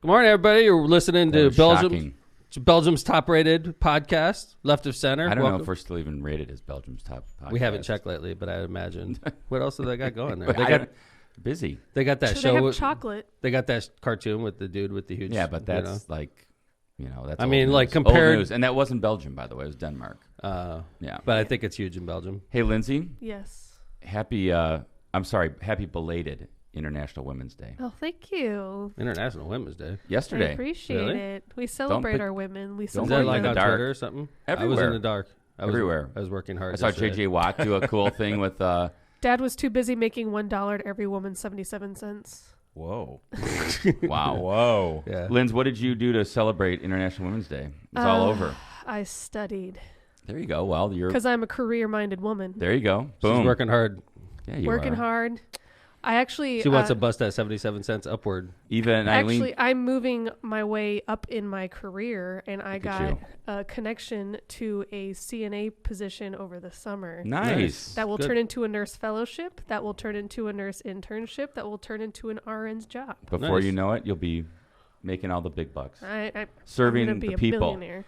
Good morning, everybody. You're listening to Belgium. Belgium's top-rated podcast, Left of Center. I don't know if we're still even rated as Belgium's top podcast. We haven't checked lately, but I imagine. What else do they got going there? They got busy. They got that show. They have chocolate. They got that cartoon with the dude with the huge. Yeah, but that's that's. I mean, like compared, old news. And that wasn't Belgium, by the way. It was Denmark. Yeah, but I think it's huge in Belgium. Hey, Lindsay. Yes. Happy belated International Women's Day. Oh, thank you. International Women's Day. Yesterday. I appreciate Really? it. We celebrate our women. We Is celebrate that like on dark. Twitter or something? Everywhere. I was in the dark. Everywhere. I was working hard. I saw J.J. Watt do a cool thing with... Dad was too busy making $1 to every woman 77 cents. Whoa. Wow. Whoa. Yeah. Linz, what did you do to celebrate International Women's Day? It's all over. I studied. There you go. Well, you're... Because I'm a career-minded woman. There you go. Boom. She's working hard. Yeah, you Working are. hard. I actually... She wants to bust that 77 cents upward. Eva and Eileen... Actually, I'm moving my way up in my career, and I got a connection to a CNA position over the summer. Nice. That will turn into a nurse fellowship. That will turn into a nurse internship. That will turn into an RN's job. Before you know it, you'll be making all the big bucks. Serving the be a people. Billionaire.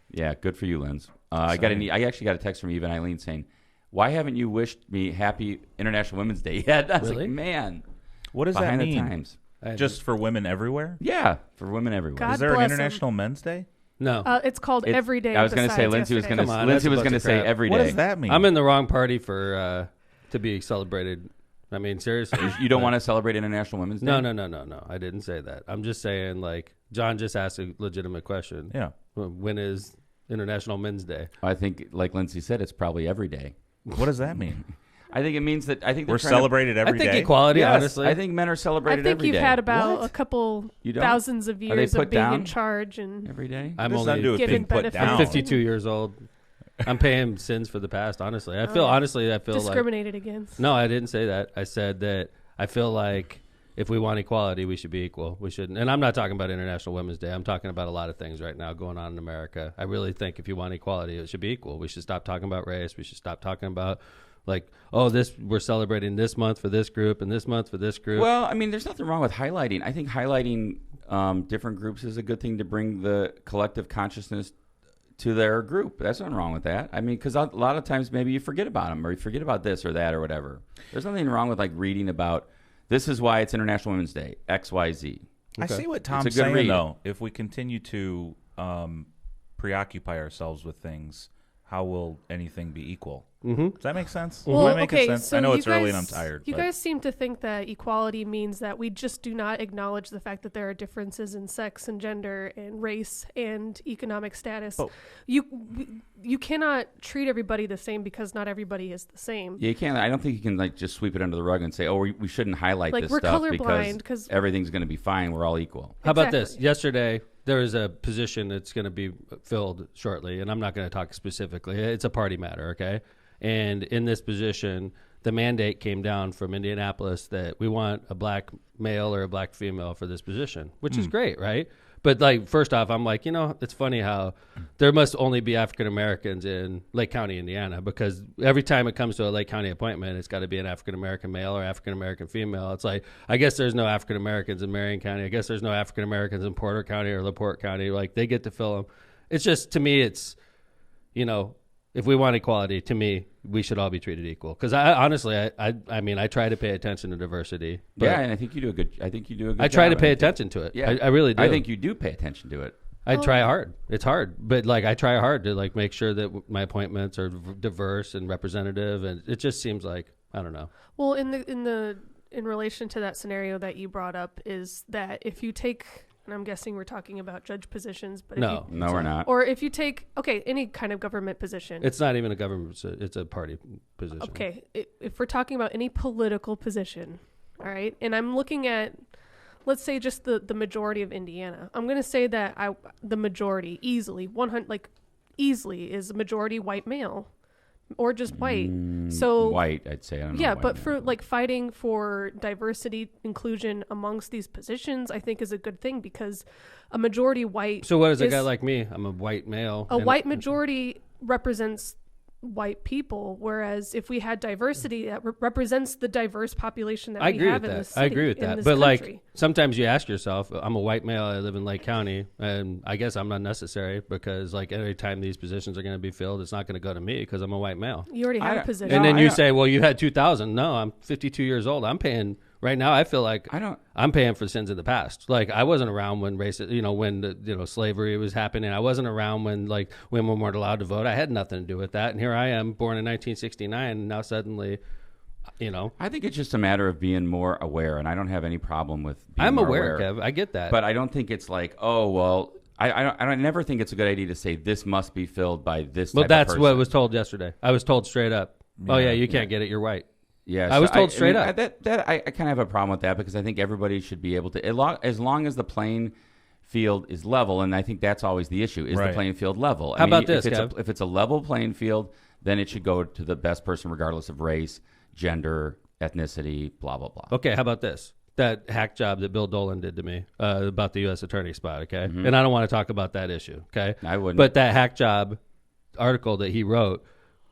Yeah, good for you, Linz. I actually got a text from Eva and Eileen saying, "Why haven't you wished me happy International Women's Day yet?" I was like, man. What does behind that the mean? times. Just for women everywhere? Yeah, for women everywhere. God Is there an bless 'em. International Men's Day? No. It's called Every Day. I was going to say Lindsay was going to say every day. What does that mean? I'm in the wrong party for to be celebrated. I mean, seriously. You don't want to celebrate International Women's Day? No. I didn't say that. I'm just saying, like, John just asked a legitimate question. Yeah. When is International Men's Day? I think, like Lindsay said, it's probably every day. What does that mean? I think it means that we're celebrated every day. I think equality, yes, honestly. I think men are celebrated every day. I think you've had about a couple thousands of years of being in charge and every day. I'm only given benefits. I'm 52 years old. I'm paying sins for the past, honestly. I feel discriminated against. No, I didn't say that. I said that I feel like if we want equality, we should be equal. We shouldn't. And I'm not talking about International Women's Day. I'm talking about a lot of things right now going on in America. I really think if you want equality, it should be equal. We should stop talking about race. We should stop talking about we're celebrating this month for this group and this month for this group. Well, I mean, there's nothing wrong with highlighting. I think highlighting different groups is a good thing to bring the collective consciousness to their group. There's nothing wrong with that. I mean, because a lot of times maybe you forget about them or you forget about this or that or whatever. There's nothing wrong with like reading about this is why it's International Women's Day, XYZ. Okay. I see what Tom's saying, though. If we continue to preoccupy ourselves with things, how will anything be equal? Mm-hmm. Does that make sense? Well, Am I making sense? So I know it's early and I'm tired. You guys seem to think that equality means that we just do not acknowledge the fact that there are differences in sex and gender and race and economic status. But you cannot treat everybody the same because not everybody is the same. Yeah, you can't. I don't think you can like just sweep it under the rug and say, "Oh, we shouldn't highlight like this we're stuff colorblind because everything's going to be fine. We're all equal." How about this? Yesterday, there is a position that's going to be filled shortly, and I'm not going to talk specifically. It's a party matter, okay? And in this position, the mandate came down from Indianapolis that we want a black male or a black female for this position, which is great, right? But like, first off, I'm like, it's funny how there must only be African Americans in Lake County, Indiana, because every time it comes to a Lake County appointment, it's got to be an African American male or African American female. It's like, I guess there's no African Americans in Marion County. I guess there's no African Americans in Porter County or LaPorte County. Like, they get to fill them. It's just, to me, it's, if we want equality, to me, we should all be treated equal. Because I mean, I try to pay attention to diversity. Yeah, and I think you do a good. I try to pay attention to it. Yeah, I really do. I think you do pay attention to it. I try hard. It's hard, but like I try hard to like make sure that my appointments are diverse and representative, and it just seems like I don't know. Well, in relation to that scenario that you brought up, is that if you take. And I'm guessing we're talking about judge positions, but no, we're not. Or if you take any kind of government position, it's not even a government; it's a party position. Okay, if we're talking about any political position, all right, and I'm looking at, let's say, just the majority of Indiana. I'm going to say that the majority easily easily is a majority white male. Or just white. So white, I'd say. I don't know. Yeah, but for like fighting for diversity, inclusion amongst these positions, I think is a good thing because a majority white. So what is a guy like me? I'm a white male. A white majority represents white people, whereas if we had diversity that represents the diverse population that I we agree have with in that. this city, I agree with in that. this But like country. sometimes you ask yourself, I'm a white male, I live in Lake County, and I guess I'm not necessary because like every time these positions are going to be filled, it's not going to go to me because I'm a white male. You already have a position. And then I you don't- say, well, you had 2,000. No, I'm 52 years old. I'm paying right now. I feel like I'm paying for sins of the past. Like I wasn't around when when slavery was happening. I wasn't around when like women weren't allowed to vote. I had nothing to do with that. And here I am, born in 1969, and now suddenly, I think it's just a matter of being more aware, and I don't have any problem with being I'm more aware, Kev. I get that. But I don't think it's like, oh, well, I never think it's a good idea to say this must be filled by this type that's of person. what was told yesterday. I was told straight up, oh, yeah, you can't get it. You're white. Yeah, I was told straight up. I kind of have a problem with that because I think everybody should be able to, as long as the playing field is level, and I think that's always the issue, is the playing field level. How about this, if it's a level playing field, then it should go to the best person regardless of race, gender, ethnicity, blah, blah, blah. Okay, how about this? That hack job that Bill Dolan did to me about the U.S. attorney spot, okay? Mm-hmm. And I don't want to talk about that issue, okay? I wouldn't. But that hack job article that he wrote,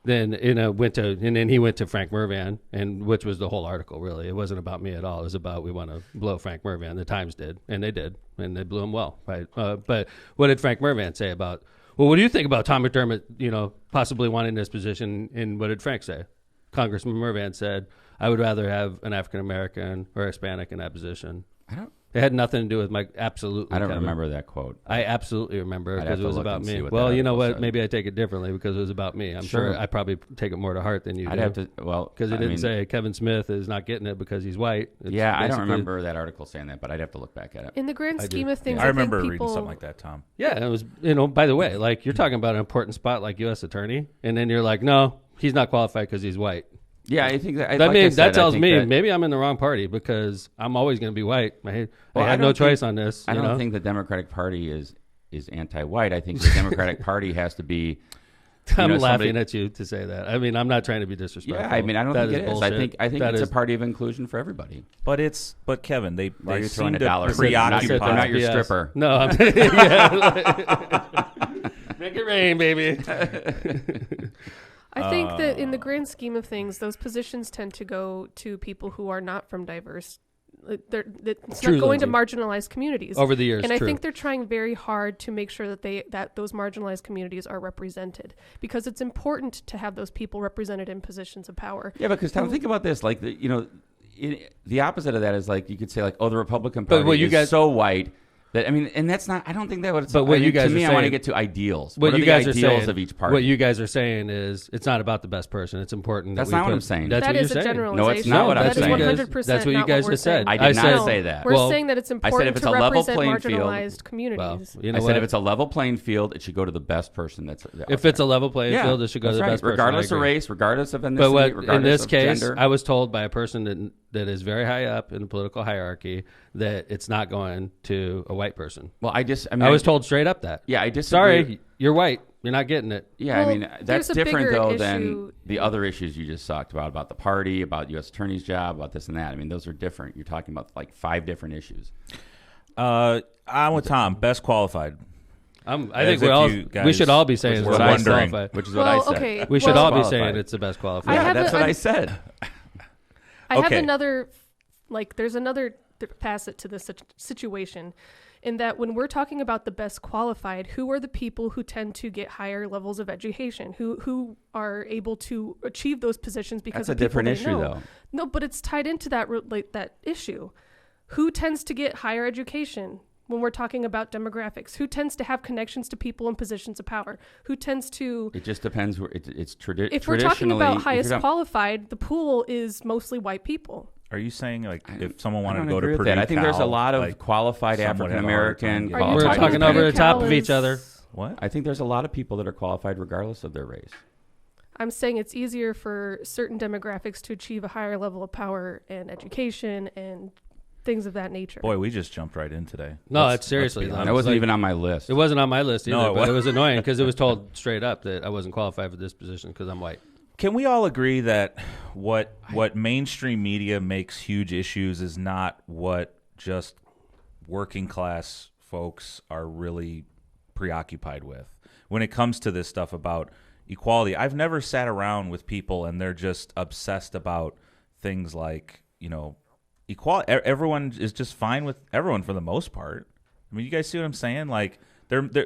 then went to Frank Mervan, and which was the whole article, really. It wasn't about me at all. It was about we want to blow Frank Mervan. The Times did, and they did, and they blew him well, right? But what did Frank Mervan say about, well, what do you think about Tom McDermott, possibly wanting this position, and what did Frank say? Congressman Mervan said, I would rather have an African-American or Hispanic in that position. It had nothing to do with Mike. Absolutely. I don't Kevin. remember that quote. I absolutely remember it I'd have because it to was look about and see me. what Well, that you know article what? said. Maybe I take it differently because it was about me. I'm sure I probably take it more to heart than you do. I'd have to, because it didn't say Kevin Smith is not getting it because he's white. It's I don't basically- remember that article saying that, but I'd have to look back at it. In the grand scheme of things, I remember think reading people, something like that, Tom. Yeah, it was. By the way, like you're talking about an important spot like U.S. attorney, and then you're like, no, he's not qualified because he's white. Yeah, I think that. That tells me maybe I'm in the wrong party because I'm always going to be white. I had no choice on this. I don't think the Democratic Party is anti-white. I think the Democratic Party has to be. I'm laughing at you to say that. I mean, I'm not trying to be disrespectful. Yeah, I mean, I don't think it is. Bullshit. I think it's a party of inclusion for everybody. But Kevin, they you seem throwing a to dollar? preoccupy. They're not your stripper. No, I'm make it rain, baby. I think that in the grand scheme of things, those positions tend to go to people who are not from diverse. It's True, not going to Lindsay. marginalized communities Over the years, and I true. think they're trying very hard to make sure that those marginalized communities are represented because it's important to have those people represented in positions of power. Yeah, because Tom, think about this. Like the opposite of that is like you could say like, oh, the Republican Party is so white. And that's not. I don't think that what it's. But what you guys to me, are I want to saying- get to ideals. What are you the guys are ideals saying of each party? What you guys are saying is it's not about the best person. It's important. That's that we not what put- I'm saying. That's That what is you're a saying. generalization. No, it's not what I'm That is saying. 100% That's what you not guys we're just said. saying. I did not No. say that. We're Well, saying that it's I said important if it's to a level represent playing field- marginalized communities. You know I said what? if it's a level playing field, it should go to the best person. If it's a level playing field, it should go to the best person. regardless I of agree. race, regardless of ethnicity, But what, regardless in this of case, gender. I was told by a person that is very high up in the political hierarchy that it's not going to a white person. Well, I was told straight up that. Yeah, I disagree. Sorry, you're white. You're not getting it. Yeah, Well, I mean that's there's a different bigger though issue. than the other issues you just talked about the party, about U.S. Attorney's job, about this and that. I mean, those are different. You're talking about like 5 different issues. I'm with Tom. Best qualified. I As think if you guys we should all be saying it's were the best wondering. qualified. Which is what I Well, said. okay. We should Well- all be Qualified. saying it's the best qualified. I Yeah, have that's a- what I- I said. I have Okay. another, there's another facet to this situation in that when we're talking about the best qualified, who are the people who tend to get higher levels of education, who are able to achieve those positions because That's a of people different they issue, know. though. No, but it's tied into that that issue. Who tends to get higher education when we're talking about demographics? Who tends to have connections to people in positions of power? Who tends to... It just depends. Where it's traditionally. If we're talking about highest qualified, the pool is mostly white people. Are you saying like if someone I wanted don't to go agree to with Purdue, that. I think there's a Cal, lot of like, qualified some would African have a hard time American. getting Are you We're talking talking about over the top of Cal each is- other. What? I think there's a lot of people that are qualified regardless of their race. I'm saying it's easier for certain demographics to achieve a higher level of power and education and things of that nature. Boy, we just jumped right in today. No, Let's- it's seriously. let's be though. That honest. wasn't Like, even on my list. It wasn't on my list either, No, it but it was annoying because it was told straight up that I wasn't qualified for this position because I'm white. Can we all agree that what mainstream media makes huge issues is not what just working class folks are really preoccupied with when it comes to this stuff about equality. I've never sat around with people and they're just obsessed about things like, equality. Everyone is just fine with everyone for the most part. I mean, you guys see what I'm saying? Like,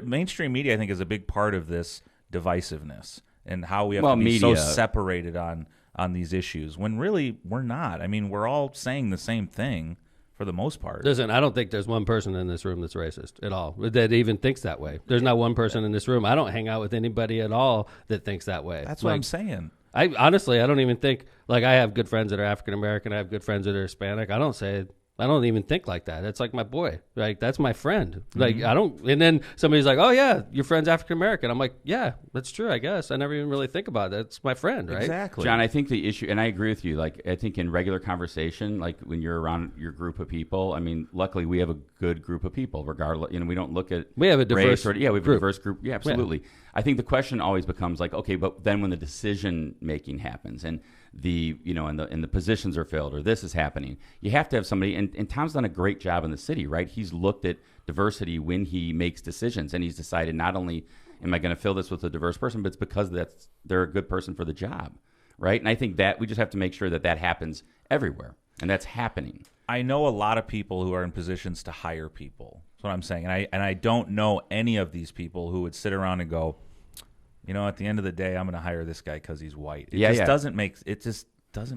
mainstream media, I think, is a big part of this divisiveness and how we have to be so separated on these issues when really we're not. I mean, we're all saying the same thing for the most part. Listen, I don't think there's one person in this room that's racist at all, that even thinks that way. There's not one person in this room. I don't hang out with anybody at all that thinks that way. That's what I'm saying. I honestly don't even think, like, I have good friends that are African American. I have good friends that are Hispanic. I don't even think like that. It's like my boy. Like, that's my friend. Like, and then somebody's like, oh, yeah, your friend's African American. I'm like, yeah, that's true, I guess. I never even really think about it. It's my friend, right? Exactly. John, I think the issue, and I agree with you, like, I think in regular conversation, like when you're around your group of people, I mean, luckily we have a good group of people, regardless, we don't look at we have a diverse race, we have a diverse group. Yeah, absolutely. Yeah. I think the question always becomes like, okay, but then when the decision making happens and the and the positions are filled or this is happening, you have to have somebody, and Tom's done a great job in the city, right? He's looked at diversity when he makes decisions, and he's decided not only am I going to fill this with a diverse person, but it's because they're a good person for the job, right? And I think that we just have to make sure that happens everywhere, and that's happening. I know a lot of people who are in positions to hire people. That's what I'm saying, and I don't know any of these people who would sit around and go, at the end of the day, I'm going to hire this guy because he's white. It just doesn't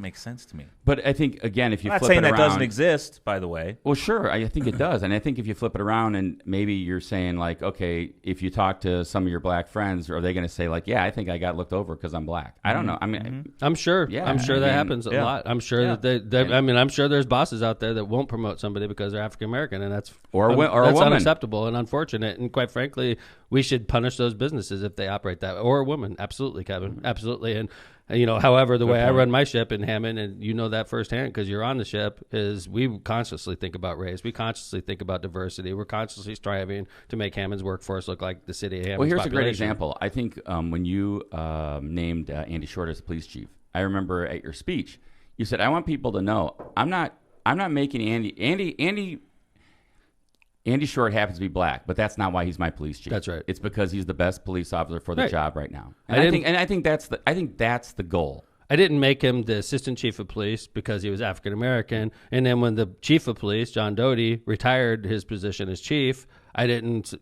make sense to me. But I think, again, if you flip it around... I'm not saying that doesn't exist, by the way. Well, sure, I think it does. And I think if you flip it around and maybe you're saying, like, okay, if you talk to some of your black friends, are they going to say, like, yeah, I think I got looked over because I'm black? I don't know. I mean... I'm sure. Yeah, I'm sure that happens a lot. I'm sure that I'm sure there's bosses out there that won't promote somebody because they're African American, and that's unacceptable and unfortunate. And quite frankly, we should punish those businesses if they operate that way. Or a woman. Absolutely, Kevin. Absolutely. And however, the way I run my ship in Hammond, and that firsthand because you're on the ship, is we consciously think about race. We consciously think about diversity. We're consciously striving to make Hammond's workforce look like the city of Hammond's Well, here's population. a great example. I think when you named Andy Short as police chief, I remember at your speech, you said, I want people to know I'm not making Andy Short happens to be black, but that's not why he's my police chief. That's right. It's because he's the best police officer for the job right now. And I think that's the goal. I didn't make him the assistant chief of police because he was African American. And then when the chief of police, John Doty, retired his position as chief, I didn't,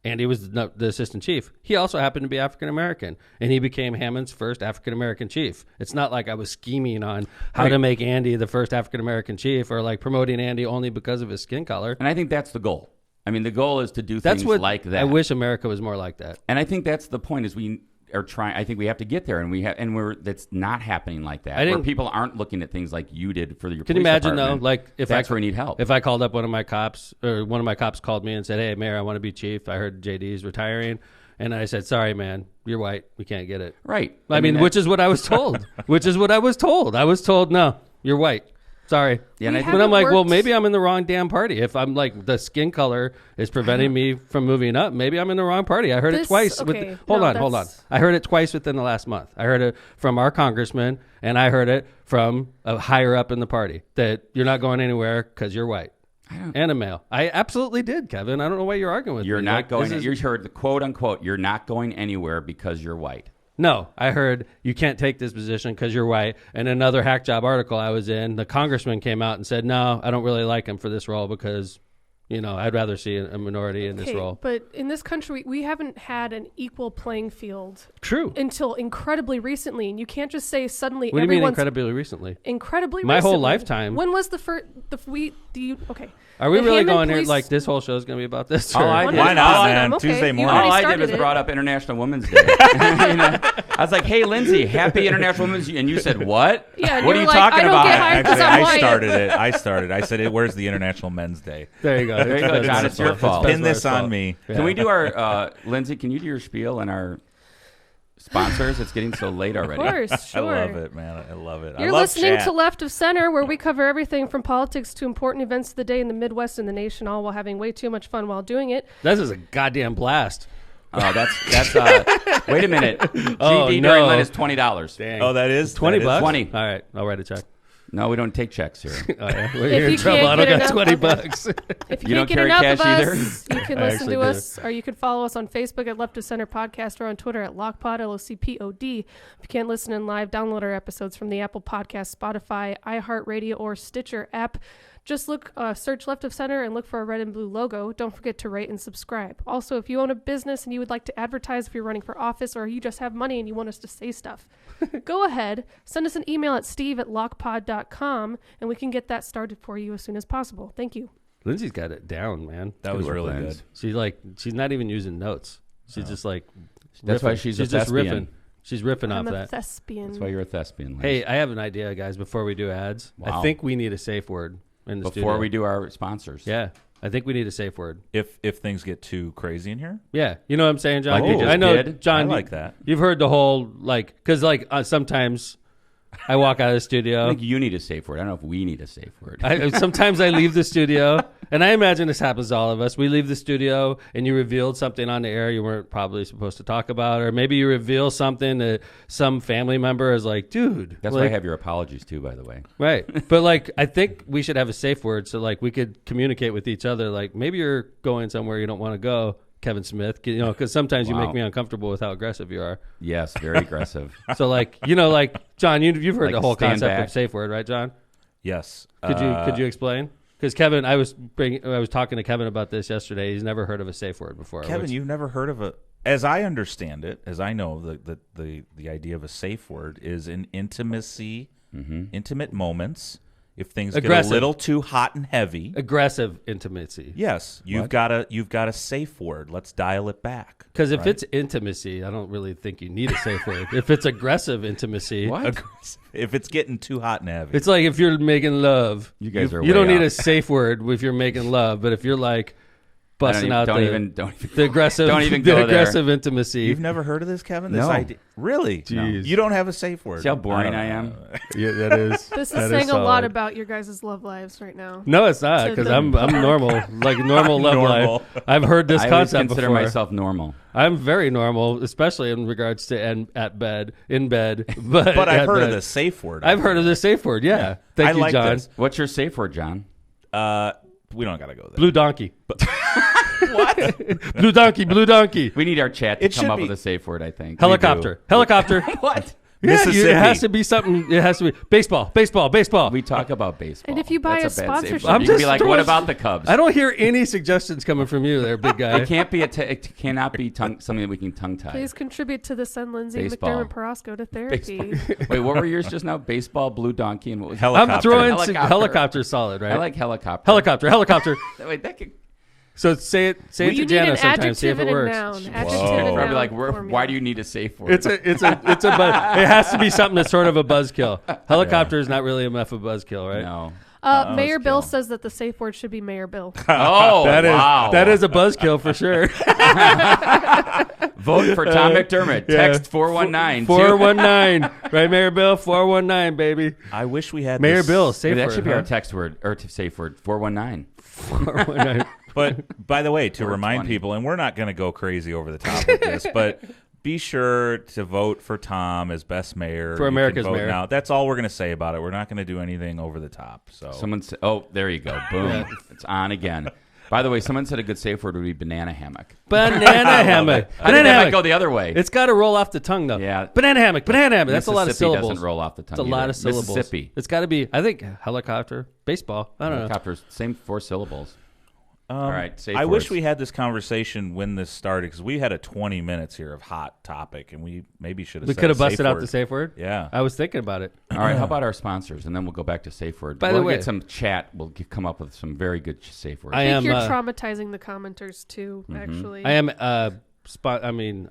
Andy was the assistant chief. He also happened to be African American, and he became Hammond's first African American chief. It's not like I was scheming on how to make Andy the first African American chief, or like promoting Andy only because of his skin color. And I think that's the goal. I mean, the goal is to do things like that. I wish America was more like that. And I think that's the point. Is we are trying. I think we have to get there, and that's not happening like that. Where people aren't looking at things like you did for your. Can you imagine though? Like that's where we need help. If I called up one of my cops, or one of my cops called me and said, "Hey, Mayor, I want to be chief. I heard JD's retiring," and I said, "Sorry, man, you're white. We can't get it." Right. I mean, which is what I was told. I was told, no, you're white. Sorry. Yeah, but I'm like, well, maybe I'm in the wrong damn party. If I'm like, the skin color is preventing me from moving up, maybe I'm in the wrong party. I heard it twice. Hold on. I heard it twice within the last month. I heard it from our congressman, and I heard it from a higher up in the party that you're not going anywhere because you're white. And a male. I absolutely did, Kevin. I don't know why you're arguing with me. You're not going. You heard the quote unquote, you're not going anywhere because you're white. No, I heard you can't take this position because you're white. And another hack job article I was in, the congressman came out and said, no, I don't really like him for this role because, I'd rather see a minority in this role. But in this country, we haven't had an equal playing field. True. Until incredibly recently. And you can't just say suddenly What do you mean incredibly recently? Incredibly My recently. whole lifetime. When was the first, okay. Are we really going here like this whole show is going to be about this? Why not, man? Okay. Tuesday morning. All I did was brought up International Women's Day. I was like, hey, Lindsay, happy International Women's Day. And you said, what? Yeah, what are you talking about? Actually, I started it. I said, where's the International Men's Day? There you go. There you go, John. It's your fault. Pin this on me. Yeah. Can we do our, Lindsay, can you do your spiel and our sponsors? It's getting so late already. Of course, sure. I love it, man. I love it. You're listening to Left of Center, where we cover everything from politics to important events of the day in the Midwest and the nation, all while having way too much fun while doing it. This is a goddamn blast. Oh, that's wait a minute. GD during Lent is $20. Dang. Oh, that is $20? 20. All right, I'll write a check. No, we don't take checks here. Oh, yeah. Well, If you're in you trouble. can't I don't get got enough- 20 okay. bucks. If You you don't can't get carry enough cash of either? us, you can I listen actually to do. us, or you can follow us on Facebook at Left of Center Podcast or on Twitter at LOCPOD, LOCPOD. If you can't listen in live, download our episodes from the Apple Podcast, Spotify, iHeartRadio, or Stitcher app. Just search Left of Center and look for a red and blue logo. Don't forget to rate and subscribe. Also, if you own a business and you would like to advertise, if you're running for office, or you just have money and you want us to say stuff, go ahead, send us an email at steve@lockpod.com, and we can get that started for you as soon as possible. Thank you. Lindsay's got it down, man. That was Good work, really Lance. good. She's not even using notes. She's just like That's why riffing. she's a just thespian. riffing. She's riffing I'm off a that. thespian. That's why you're a thespian. Lance. Hey, I have an idea, guys. Before we do ads, Wow. I think we need a safe word in the studio. Before we do our sponsors. Yeah, I think we need a safe word. If things get too crazy in here, Yeah, you know what I'm saying, John? Like we just I know, did? John. I like that. You've heard the whole because sometimes I walk out of the I studio. think you need a safe word. I don't know if we need a safe word. Sometimes I leave the studio, and I imagine this happens to all of us. We leave the studio, and you revealed something on the air you weren't probably supposed to talk about, or maybe you reveal something that some family member is like, dude. That's why I have your apologies too, by the way. Right. But I think we should have a safe word so we could communicate with each other. Like maybe you're going somewhere you don't want to go, Kevin Smith, because sometimes you Wow. make me uncomfortable with how aggressive you are. Yes, very aggressive. So John, you've heard Like the whole stand concept back. of safe word, right, John? yes. Could you explain? Because Kevin, I was talking to Kevin about this yesterday. He's never heard of a safe word before. Kevin, you've never heard of a? As I understand it, as I know, the idea of a safe word is in intimacy, intimate moments. If things Aggressive. get a little too hot and heavy, aggressive intimacy. yes, you've got a safe word. Let's dial it back. Because if right? it's intimacy, I don't really think you need a safe word. If it's aggressive intimacy, What? If it's getting too hot and heavy, it's like if you're making love. You guys are You don't way need a off. safe word if you're making love, but if you're busting out don't the even the aggressive, don't even the go there. aggressive intimacy. you've never heard of this, Kevin? This No. idea, really? No. Jeez. You don't have a safe word. See how boring don't I know. am? Yeah, that is. This is that saying a lot solid. about your guys' love lives right now. No, it's not to because the I'm normal, like normal love Normal. life. I've heard this I always concept consider before. myself normal. I'm very normal, especially in regards to in bed. But But I've at heard of bed. the safe word. I've heard of the safe word. Yeah, thank I you, like John. this. What's your safe word, John? We don't gotta go there. Blue donkey. What? Blue donkey. Blue donkey. We need our chat to It come should up be- with a safe word, I think. Helicopter. Helicopter. What? Yeah, Mississippi. it has to be something. It has to be baseball. Baseball. Baseball. We talk about baseball. And if you buy That's a bad safe sponsorship- word. I'm You can be just like, what throwing- about the Cubs? I don't hear any suggestions coming from you there, big guy. It can't be it cannot be something that we can tongue tie. Please contribute to the Send Lindsay Baseball. McDermott Parasco to therapy. Wait, what were yours just now? Baseball, blue donkey, and what was Helicopter. I'm throwing Helicopter. helicopter solid, right? I like helicopter. helicopter. Wait, that could So say it You to need Jana an sometime. See if adjective it and a works. noun. Whoa. Adjective and probably noun like, formula. why do you need a safe word? It's a it has to be something that's sort of a buzzkill. Helicopter is not really enough of a buzzkill, right? No. Mayor buzzkill. Bill says that the safe word should be Mayor Bill. Oh, wow. That is a buzzkill for sure. Vote for Tom McDermott. Yeah. Text 419. 419, right, Mayor Bill? 419, baby. I wish we had Mayor this- Bill, safe That word, should be huh? our text word or safe word. 419. 419. But by the way, to Or remind 20. people, and we're not going to go crazy over the top of this, but be sure to vote for Tom as best mayor. For You can America's vote mayor. Now. That's all we're going to say about it. We're not going to do anything over the top. So Someone said, oh, there you go. Boom. It's on again. By the way, someone said a good safe word would be banana hammock. Banana hammock. I think Banana that might hammock. go the other way. It's got to roll off the tongue, though. Yeah. Banana hammock. Banana hammock. That's a lot of Mississippi syllables. doesn't roll off the tongue. It's a lot of syllables. Mississippi. It's got to be, I think, helicopter, baseball. I don't know. Helicopters, same 4 syllables. All right, safe I words. wish we had this conversation when this started because we had a 20 minutes here of hot topic, and we maybe should have. We said could have a safe busted out word. the safe word. Yeah. I was thinking about it. All right, how about our sponsors? And then we'll go back to safe word. By we'll the way- get some chat. We'll come up with some very good safe words. I I think am. you're traumatizing the commenters too, Mm-hmm. actually. I am.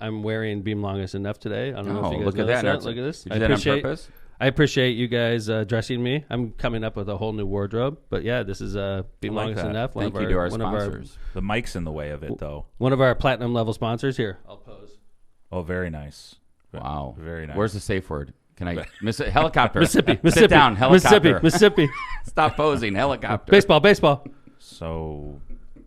I'm wearing beam longest enough today. I don't know if you guys look at noticed that. Look at this. Did you do that on purpose? I appreciate you guys dressing me. I'm coming up with a whole new wardrobe. But yeah, this is beam I like longest that. enough. Thank you to our sponsors. The mic's in the way of it, though. One of our platinum level sponsors here. I'll pose. Oh, very nice. Wow. Very nice. Where's the safe word? Can I miss it? Helicopter. Mississippi. Sit down. Helicopter. Mississippi. Stop posing. Helicopter. Baseball. So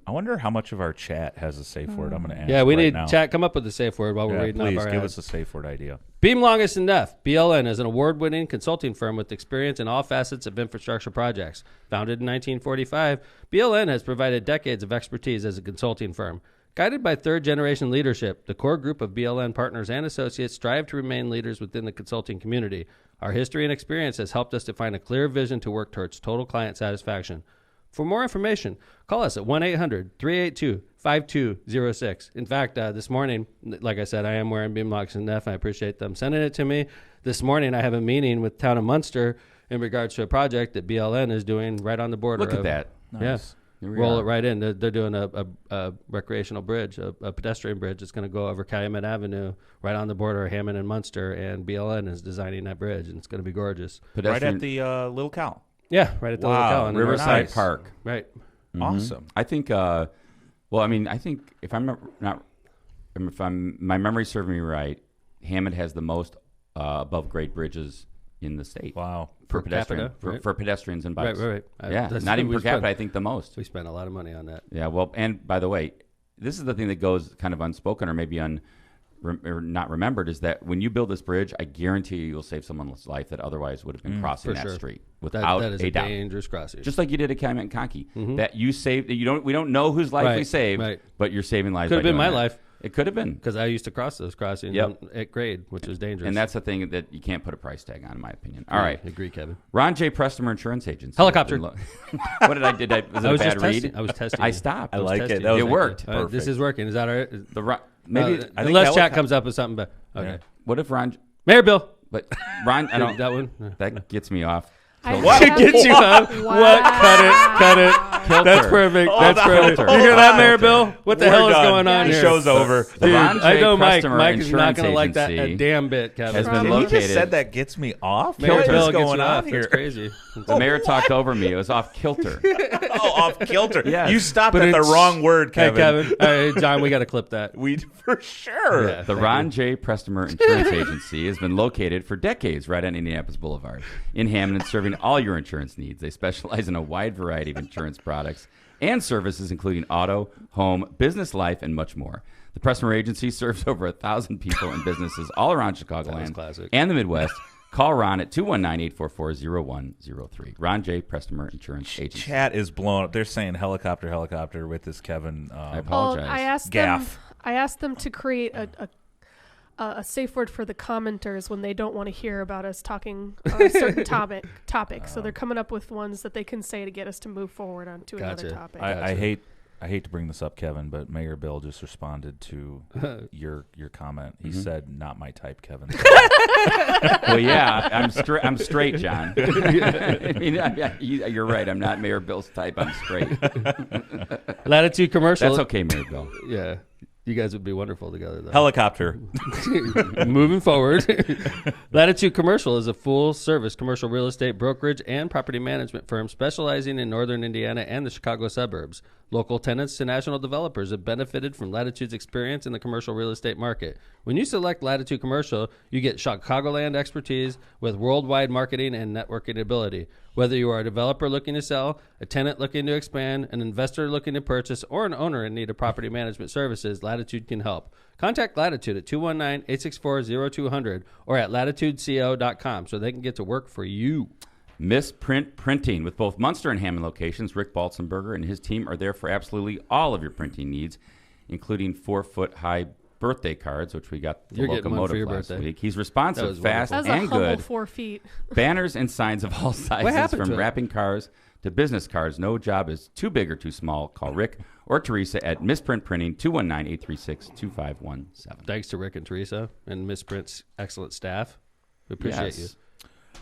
I wonder how much of our chat has a safe word. I'm going to ask. Yeah, we right need now. chat. Come up with a safe word while we're reading Please off our give ads. us a safe word idea. Beam Longest and Deaf. BLN is an award-winning consulting firm with experience in all facets of infrastructure projects. Founded in 1945, BLN has provided decades of expertise as a consulting firm. Guided by third-generation leadership, the core group of BLN partners and associates strive to remain leaders within the consulting community. Our history and experience has helped us define a clear vision to work towards total client satisfaction. For more information, call us at 1-800-382-5206. In fact, this morning, like I said, I am wearing Beam Longest and Deaf. I appreciate them sending it to me. This morning, I have a meeting with Town of Munster in regards to a project that BLN is doing right on the border. Look at that. Yes. Roll it right in. They're doing a recreational bridge, a pedestrian bridge. It's going to go over Calumet Avenue, right on the border of Hammond and Munster, and BLN is designing that bridge, and it's going to be gorgeous. Right at the Little Cal. Yeah, right at the Wow, locale in Riverside Nice. Park. Right. Awesome. I think. I think if my memory serves me right, Hammond has the most above grade bridges in the state. Wow. For Per pedestrian, capita, right? for pedestrians and bikes. Right. Yeah, That's- not even we per capita. spent- I think the most. We spent a lot of money on that. Yeah. Well, and by the way, this is the thing that goes kind of unspoken or maybe or not remembered is that when you build this bridge, I guarantee you'll save someone's life that otherwise would have been crossing for that sure. street without That is a a doubt. dangerous crossing. Just like you did at Calumet and Conky, that you saved. We don't know whose life we Right, saved, right. but you're saving lives. Could have by been doing my that. life. It could have been, because I used to cross those crossings Yep. at grade, which was dangerous. and that's the thing that you can't put a price tag on, in my opinion. All right, Agree, Kevin. Ron J. Preston Insurance Agency. Helicopter. What did I did? Was it I was a bad just read? testing. I was testing. I you. stopped. I like testing it. you. That was It worked. All right, this is working. Is that all right? Maybe. think unless chat helicopter- comes up with something, but okay. Yeah. What if Ron? Mayor Bill. But Ron, I don't. That one. That gets me off. I What? have- Gets you up. Wow. What? Cut it. Kilter. That's perfect. Hold That's on. perfect. Hold You hear that, on. Mayor Bill? What the We're hell is done. going on Yeah. here? The show's over. The Ron I J. know Mike. Customer Mike is not Insurance going to like that a Agency damn bit, Kevin. has been Probably. He located. just said that gets me off. Mayor What Bill is gets going you on off. here? It's crazy. The mayor talked over me. It was off kilter. Oh, off kilter. Yes. You stopped But at the it's- wrong word, Hey, Kevin. Kevin. All right, John, we got to clip that. We for sure. Yeah. The Ron J. Prestmer Insurance Agency has been located for decades right on Indianapolis Boulevard in Hammond and serving all your insurance needs. They specialize in a wide variety of insurance products and services, including auto, home, business life, and much more. The Prestmer Agency serves over 1,000 people and businesses all around Chicagoland classic. and the Midwest. Call Ron at 219-844-0103. Ron J. Prestmer Insurance Agency. Chat is blown up. They're saying helicopter with this Kevin. I Well, apologize. I asked them to create a safe word for the commenters when they don't want to hear about us talking on a certain topic. So they're coming up with ones that they can say to get us to move forward on to another Gotcha. topic. I hate to bring this up, Kevin, but Mayor Bill just responded to your comment. He said, "Not my type, Kevin." Well, yeah, I'm straight, John. I mean, you're right. I'm not Mayor Bill's type. I'm straight. Latitude Commercial. That's okay, Mayor Bill. Yeah. You guys would be wonderful together, though. Helicopter. Moving forward, Latitude Commercial is a full-service commercial real estate brokerage and property management firm specializing in northern Indiana and the Chicago suburbs. Local tenants to national developers have benefited from Latitude's experience in the commercial real estate market. When you select Latitude Commercial, you get Chicagoland expertise with worldwide marketing and networking ability. Whether you are a developer looking to sell, a tenant looking to expand, an investor looking to purchase, or an owner in need of property management services, Latitude can help. Contact Latitude at 219-864-0200 or at latitudeco.com so they can get to work for you. Misprint Printing. With both Munster and Hammond locations, Rick Balzenberger and his team are there for absolutely all of your printing needs, including 4-foot-high birthday cards, which we got the You're getting one for locomotive your last birthday. week. He's That responsive, was fast, That's and a humble good. 4 feet. Banners and signs of all sizes, happened from to it? wrapping cars to business cards. No job is too big or too small. Call Rick or Teresa at Misprint Printing, 219-836-2517. Thanks to Rick and Teresa and Misprint's excellent staff. We appreciate you.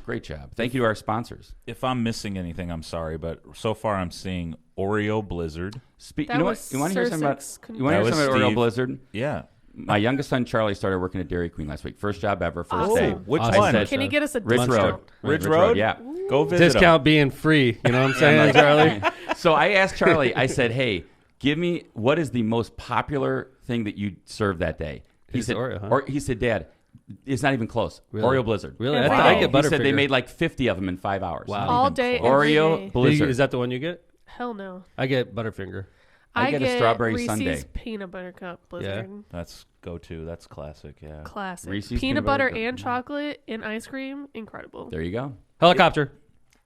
Great job. Thank you to our sponsors. If I'm missing anything, I'm sorry, but so far I'm seeing Oreo Blizzard. You That know what? was You want to hear something about? Sursex's You want to That hear was something about Oreo Steve. Blizzard? Yeah. My youngest son Charlie started working at Dairy Queen last week. First job ever, first Awesome. day. Which Awesome. one? said- Can you get us a Ridge discount? Road. Ridge Road? Yeah. Go visit 'em. Discount being free. You know what I'm saying, Charlie? So I asked Charlie, I said, hey, give me, what is the most popular thing that you serve that day? He It's said, Oreo, huh? or he said, Dad, it's not even close. Really? Oreo Blizzard. Really? Yeah, I, wow. I get He said they Butterfinger. made like 50 of them in 5 hours. Wow. All Even day, close. every Oreo day. Blizzard. Is that the one you get? Hell no. I get Butterfinger. I get a strawberry Reese's sundae. peanut butter cup blizzard. That's go-to. That's classic. Yeah. Classic. Reese's peanut butter cup. and chocolate and ice cream. Incredible. There you go. Helicopter.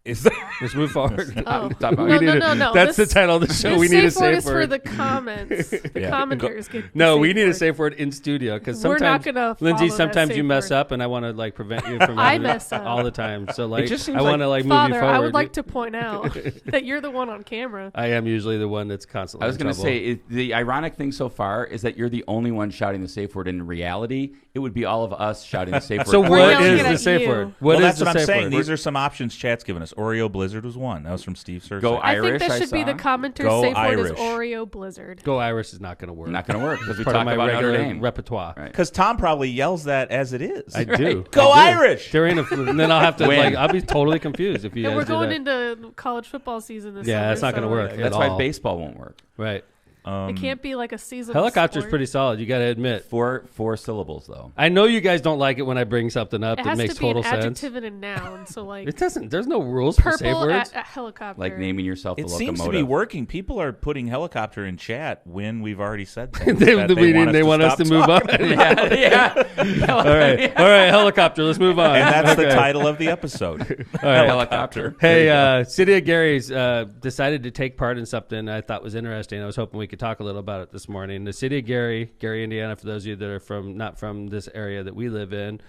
Is that Let's move forward. Oh. Talk about- No. That's the title of the show. We need a safe is for word. the comments. The Yeah. commenters get the No, we safe need a word. safe word in studio because We're not sometimes, gonna Lindsay, follow that sometimes safe you mess word. up, and I want to like prevent you from. I having it mess up. all the time. So like, just seems I want to like move you Father, forward. I would like to point out that you're the one on camera. I am usually the one that's constantly. I was going to say the ironic thing so far is that you're the only one shouting the safe word. In reality, it would be all of us shouting the safe word. So We're what yelling is it the at safe you. word? well, What is that's the what I'm safe saying. word? These are some options chat's given us. Oreo Blizzard was one. That was from Steve Searcy. Go I think Irish, that I should be the saw. commenter's Go safe word is Irish. Oreo Blizzard. Go Irish is not going to work. Not going to work because we Part talk of my about Notre regular Dame. repertoire. Right. Because Tom probably yells that as it is. I do. Go I do. Irish! There ain't and then I'll have to Win. like I'll be totally confused if you And guys we're do going that. into college football season this Yeah, summer. that's not gonna so work. That's at why all. baseball won't work. Right. It can't be like a season. Helicopter's sport. pretty solid. You got to admit. Four syllables though. I know you guys don't like it when I bring something up It that has makes to be total an sense. adjective and a noun. So like It doesn't. There's no rules for safe purple words. at helicopter. Like naming yourself It a seems locomotive. to be working. People are putting helicopter in chat when we've already said they that they want us to move up. yeah. All right, helicopter. Let's move on. And that's the Okay. title of the episode. All right. Helicopter. Hey, City of Gary's decided to take part in something I thought was interesting. I was hoping we could talk a little about it this morning. The City of Gary, Indiana, for those of you that are not from this area that we live in,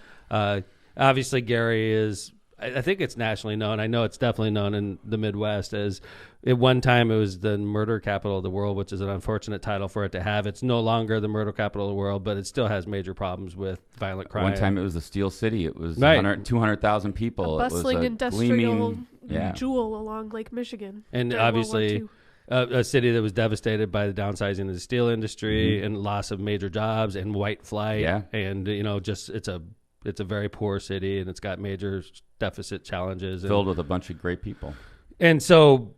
obviously Gary is, I think it's nationally known. I know it's definitely known in the Midwest as, at one time, it was the murder capital of the world, which is an unfortunate title for it to have. It's no longer the murder capital of the world, but it still has major problems with violent crime. One time it was the Steel City. It was Right. 200,000 people. a It was bustling a industrial gleaming, yeah. jewel along Lake Michigan. And during World War obviously, II. a city that was devastated by the downsizing of the steel industry and loss of major jobs and white flight. Yeah. And, just it's a very poor city and it's got major deficit challenges. filled with a bunch of great people. And so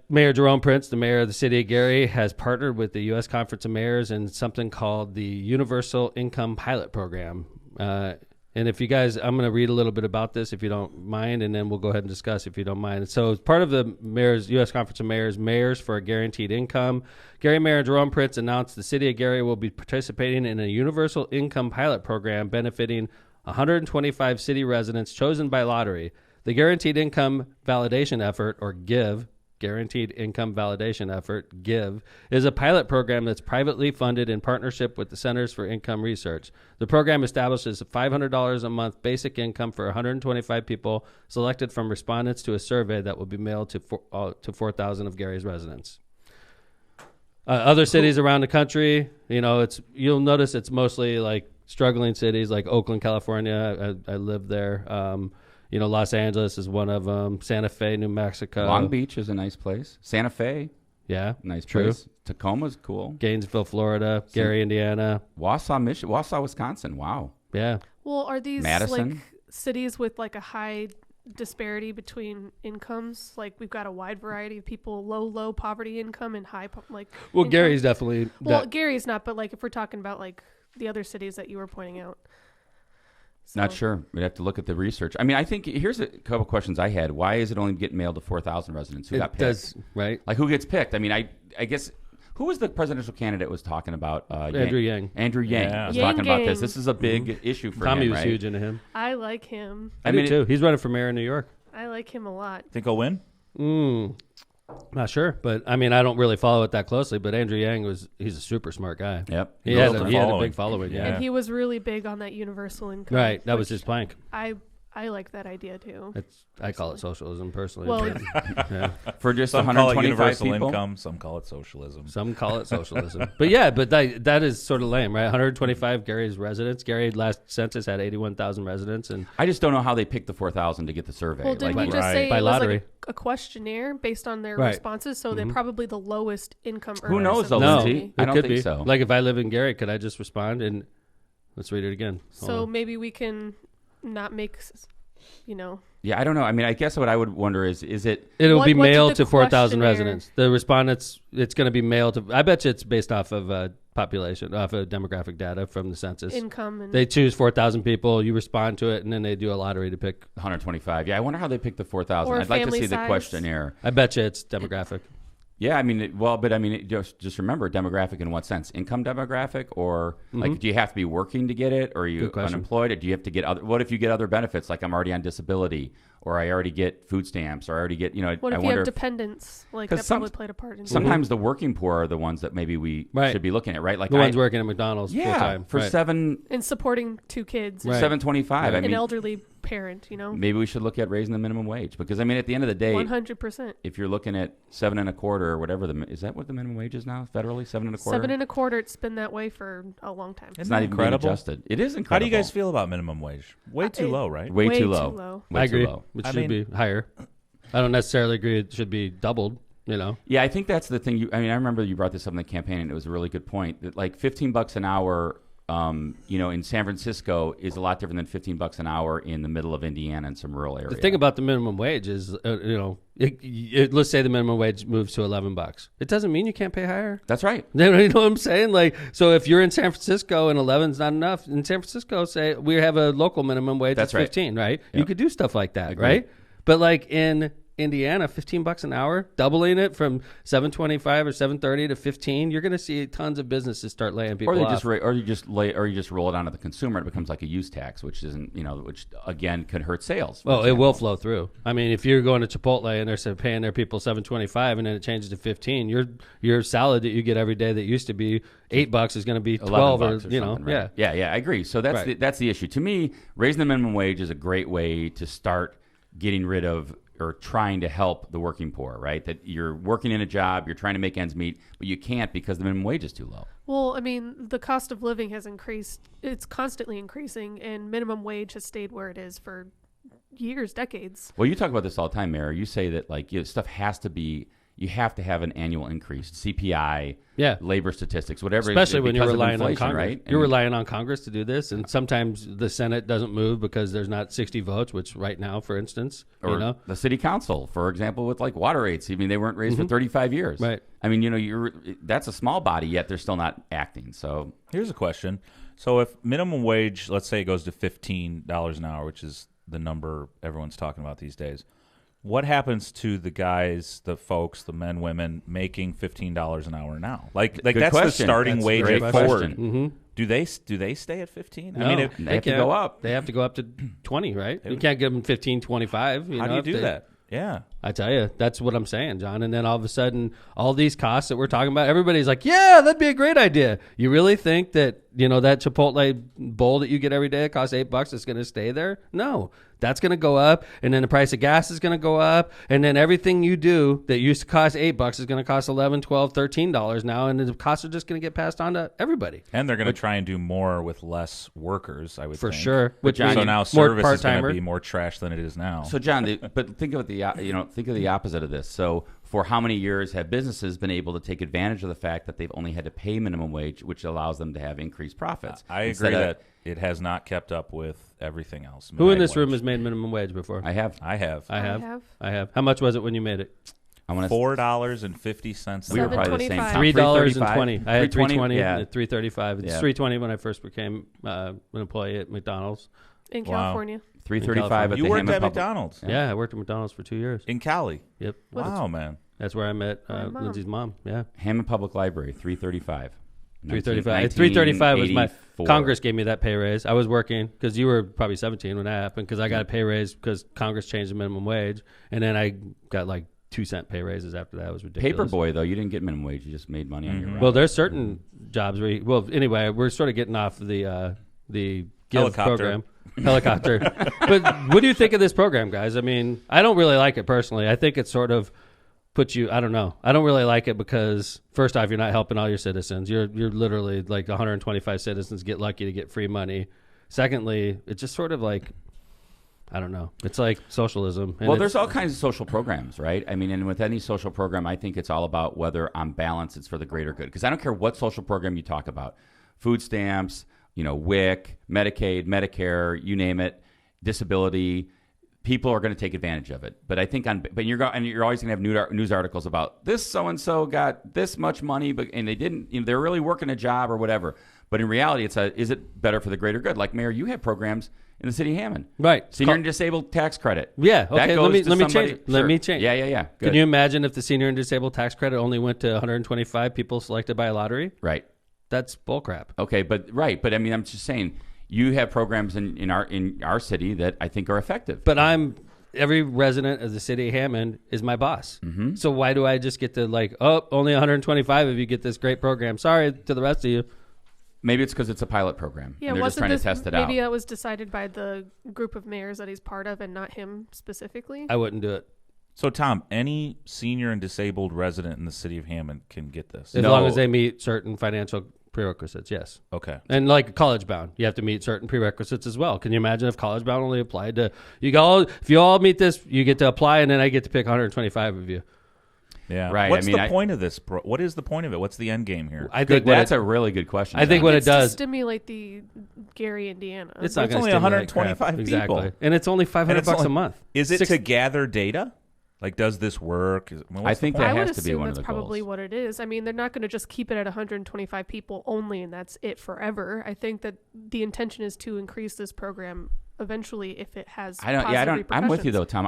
Mayor Jerome Prince, the mayor of the city of Gary, has partnered with the U.S. Conference of Mayors in something called the Universal Income Pilot Program. And if you guys, I'm going to read a little bit about this if you don't mind, and then we'll go ahead and discuss if you don't mind. So as part of the U.S. Conference of Mayors for a Guaranteed Income, Gary Mayor Jerome Prince announced the city of Gary will be participating in a Universal Income Pilot Program benefiting 125 city residents chosen by lottery. The Guaranteed Income Validation Effort, or GIVE, Guaranteed Income Validation Effort, GIVE, is a pilot program that's privately funded in partnership with the Centers for Income Research. The program establishes $500 a month basic income for 125 people selected from respondents to a survey that will be mailed to 4,000 of Gary's residents. Other cities around the country, you'll notice it's mostly like struggling cities like Oakland, California. I live there. Los Angeles is one of them. Santa Fe, New Mexico. Long Beach is a nice place. Santa Fe, Yeah. nice True. place. Tacoma's cool. Gainesville, Florida. Gary, Indiana. Wausau, Wisconsin. Wow. Yeah. Well, are these Madison? like cities with like a high disparity between incomes? Like we've got a wide variety of people, low poverty income and high Well, income? Gary's definitely. Well, Gary's not, but like if we're talking about like the other cities that you were pointing out. Not So- sure. We'd have to look at the research. I mean, I think here's a couple questions I had. Why is it only getting mailed to 4,000 residents? Who got picked? Right? Like, who gets picked? I mean, I guess, who was the presidential candidate was talking about? Andrew Yang. Andrew Yang Yeah. was Yang talking about this. gang. This is a big issue for Tommy him, was right? huge into him. I like him. I do too. He's running for mayor in New York. I like him a lot. Think he'll win? Not sure, but I mean, I don't really follow it that closely. But Andrew Yang he's a super smart guy. Yep. He had built a a big following. following. Yeah. And he was really big on that universal income. Right. That was which his plank. I like that idea too. I call it socialism personally. Well, but, yeah. For just Some call it 125 universal people. income. Some call it socialism. Some call it socialism. But yeah, but that is sort of lame, right? 125 Gary's residents. Gary last census had 81,000 residents, and I just don't know how they picked the 4,000 to get the survey. well, didn't Like, we just Right. say By it was lottery. like a questionnaire based on their Right. responses? So they're probably the lowest income earners. Who knows, in though, the no, Lindsay? city. I it don't could think be. so. Like if I live in Gary, could I just respond and let's read it again? Hold So on. maybe we can not make, yeah, I don't know. I mean, I guess what I would wonder is it It'll What- be what did mailed the to 4,000 questionnaire- residents. The respondents, it's going to be mailed to. I bet you it's based off of population, off of demographic data from the census. income and They choose 4,000 people. You respond to it, and then they do a lottery to pick. 125? Yeah, I wonder how they picked the 4,000. Or I'd like to family see the size. questionnaire. I bet you it's demographic. Yeah, I mean, just remember demographic in what sense? Income demographic, or like, do you have to be working to get it, or are you unemployed, or do you have to get other? What if you get other benefits, like I'm already on disability, or I already get food stamps, or I already get, What if you have dependents? Like that probably played a part in. Sometimes the working poor are the ones that maybe we should be looking at, right? Like the ones working at McDonald's full time for $7 and supporting 2 kids, $7.25. I mean, an elderly parent, Maybe we should look at raising the minimum wage, because I mean, at the end of the day, 100%. If you're looking at 7.25 or whatever is that what the minimum wage is now federally? 7.25. 7.25. It's been that way for a long time. It's not even being adjusted. It is incredible. How do you guys feel about minimum wage? Way too low, right? Way too low. I agree. It should be higher. I don't necessarily agree it should be doubled. Yeah, I think that's the thing. I remember you brought this up in the campaign, and it was a really good point. That like $15 an hour, in San Francisco is a lot different than $15 an hour in the middle of Indiana and some rural area. The thing about the minimum wage is, let's say the minimum wage moves to $11. It doesn't mean you can't pay higher. That's right. You know what I'm saying? Like, so if you're in San Francisco and 11's not enough, in San Francisco, say we have a local minimum wage that's 15, right? Yep. You could do stuff like that, right? But like in Indiana, $15 an hour, doubling it from $7.25 or $7.30 to $15, you're going to see tons of businesses start laying people off. Or you just roll it onto the consumer. It becomes like a use tax, which isn't, which again could hurt sales. Well, it will flow through. I mean, if you're going to Chipotle and they're paying their people $7.25 and then it changes to $15, your salad that you get every day that used to be $8 is going to be $12 or right? Yeah, I agree. So that's the issue. To me, raising the minimum wage is a great way to start getting rid of or trying to help the working poor, right? That you're working in a job, you're trying to make ends meet, but you can't because the minimum wage is too low. Well, I mean, the cost of living has increased. It's constantly increasing, and minimum wage has stayed where it is for years, decades. Well, you talk about this all the time, Mayor. You say that stuff has to be, you have to have an annual increase, CPI, labor statistics, whatever. Especially when you're relying on Congress. Right? You're relying on Congress to do this, and sometimes the Senate doesn't move because there's not 60 votes, which right now, for instance, or the city council, for example, with like water rates. I mean, they weren't raised for 35 years. Right. I mean, that's a small body, yet they're still not acting. So here's a question. So if minimum wage, let's say it goes to $15 an hour, which is the number everyone's talking about these days, what happens to the guys, the folks, the men, women making $15 an hour now? Like that's question. The starting wage forward. Mm-hmm. Do they stay at 15? No, I mean, they have to go up. They have to go up to 20, right? You can't give them 15, 25. How do you do that? Yeah. I tell you, that's what I'm saying, John. And then all of a sudden, all these costs that we're talking about, everybody's like, yeah, that'd be a great idea. You really think that, that Chipotle bowl that you get every day that costs $8 is going to stay there? No. That's going to go up, and then the price of gas is going to go up, and then everything you do that used to cost $8 is going to cost $11, $12, $13 now, and the costs are just going to get passed on to everybody. And they're going to try and do more with less workers, I would think. For sure. So now service is going to be more trash than it is now. So John, but think of the opposite of this. So for how many years have businesses been able to take advantage of the fact that they've only had to pay minimum wage, which allows them to have increased profits? I agree that it has not kept up with everything else. Who in this room has made minimum wage before? I have. I have. How much was it when you made it? $4.50. We were probably the same. $3.20. I had $3.20. Yeah. $3.35. It's $3.20 when I first became an employee at McDonald's in California. $3.35 at you the worked Hammond at Public. McDonald's. Yeah, I worked at McDonald's for 2 years. In Cali. Yep. Wow, man. That's where I met Lindsay's mom. Yeah. Hammond Public Library, $3.35. $3.35. $3.35 was my Congress gave me that pay raise. I was working because you were probably 17 when that happened, because I got a pay raise because Congress changed the minimum wage, and then I got like 2-cent pay raises after that. It was ridiculous. Paperboy, though, you didn't get minimum wage. You just made money on your own. Well, there's certain jobs where anyway, we're sort of getting off the GIVE program. Helicopter. But what do you think of this program, guys? I mean, I don't really like it personally. I think it sort of puts you, I don't know. I don't really like it because, first off, you're not helping all your citizens. You're literally like 125 citizens get lucky to get free money. Secondly, it's just sort of like, I don't know. It's like socialism. Well, there's all kinds of social programs, right? I mean, and with any social program, I think it's all about whether on balance it's for the greater good. Because I don't care what social program you talk about. Food stamps, WIC, Medicaid, Medicare, you name it, disability. people are going to take advantage of it. But I think you're always going to have news articles about this so-and-so got this much money, and they didn't, they're really working a job or whatever. But in reality, is it better for the greater good? Like, Mayor, you have programs in the city of Hammond. Right. Senior and disabled tax credit. Yeah. Okay. That Let me goes to change somebody- it. Sure. Let me change. Yeah. Good. Can you imagine if the senior and disabled tax credit only went to 125 people selected by a lottery? Right. That's bullcrap. Okay, but I mean, I'm just saying, you have programs in our city that I think are effective. But every resident of the city of Hammond is my boss. Mm-hmm. So why do I just get to only 125 of you get this great program? Sorry to the rest of you. Maybe it's because it's a pilot program. Yeah, and they're just trying to test it out. Maybe that was decided by the group of mayors that he's part of and not him specifically. I wouldn't do it. So, Tom, any senior and disabled resident in the city of Hammond can get this? As long as they meet certain financial prerequisites, yes. Okay. And like college bound, you have to meet certain prerequisites as well. Can you imagine if college bound only applied to if you all meet this, you get to apply, and then I get to pick 125 of you. Yeah. Right. What's the point of this? What is the point of it? What's the end game here? I think that's a really good question. I think what it does to stimulate the Gary, Indiana. It's not It's gonna only stimulate 125 crap. people. Exactly, and it's only $500 a month. Is it to gather data? Like, does this work? I think I that would has to be assume one of that's the probably goals. what it is. I mean, they're not going to just keep it at 125 people only, and that's it forever. I think that the intention is to increase this program eventually if it has. I'm with you though, Tom.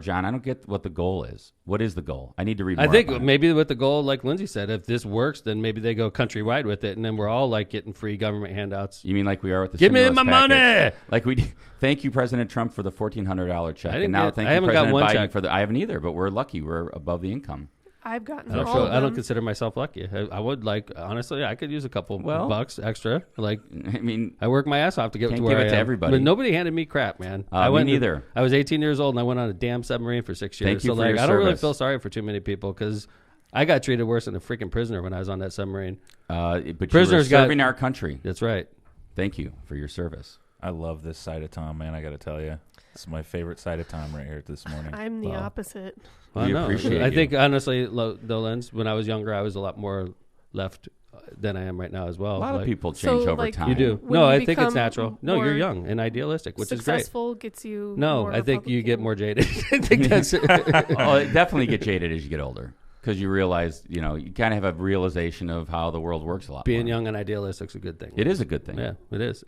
John. I don't get what the goal is. What is the goal? I need to read more. I think about maybe with the goal, like Lindsay said, if this works, then maybe they go countrywide with it, and then we're all getting free government handouts. You mean like we are with the Give me stimulus my package? money. Like we thank you, President Trump, for the $1,400 check, I and now thank you, haven't got President one Biden, check. for the. I haven't either, but we're lucky. We're above the income. I've gotten I all of don't them. consider myself lucky. I would honestly, I could use a couple Well, bucks extra. I mean, I work my ass off to get Can't to where give it I to am. everybody. But nobody handed me crap, man. me neither. I was 18 years old and I went on a damn submarine for 6 years. Thank you so for your I don't really service. feel sorry for too many people because I got treated worse than a freaking prisoner when I was on that submarine. But Prisoners you were serving our country. That's right. Thank you for your service. I love this side of Tom, man. I got to tell you. It's my favorite side of Tom right here this morning. I'm the opposite. Well, We no. appreciate I you. think honestly, though, Linz, when I was younger, I was a lot more left than I am right now as well. A lot of people So, change over like, time. You do. When No, you I think it's become natural. No, you're more young and idealistic, which is great. Successful gets you. No, more I think you get Republican. more jaded. I think that's Oh, it definitely get jaded as you get older because you realize, you kind of have a realization of how the world works a lot. being more. young and idealistic is a good thing. It is a good thing. Yeah, it is.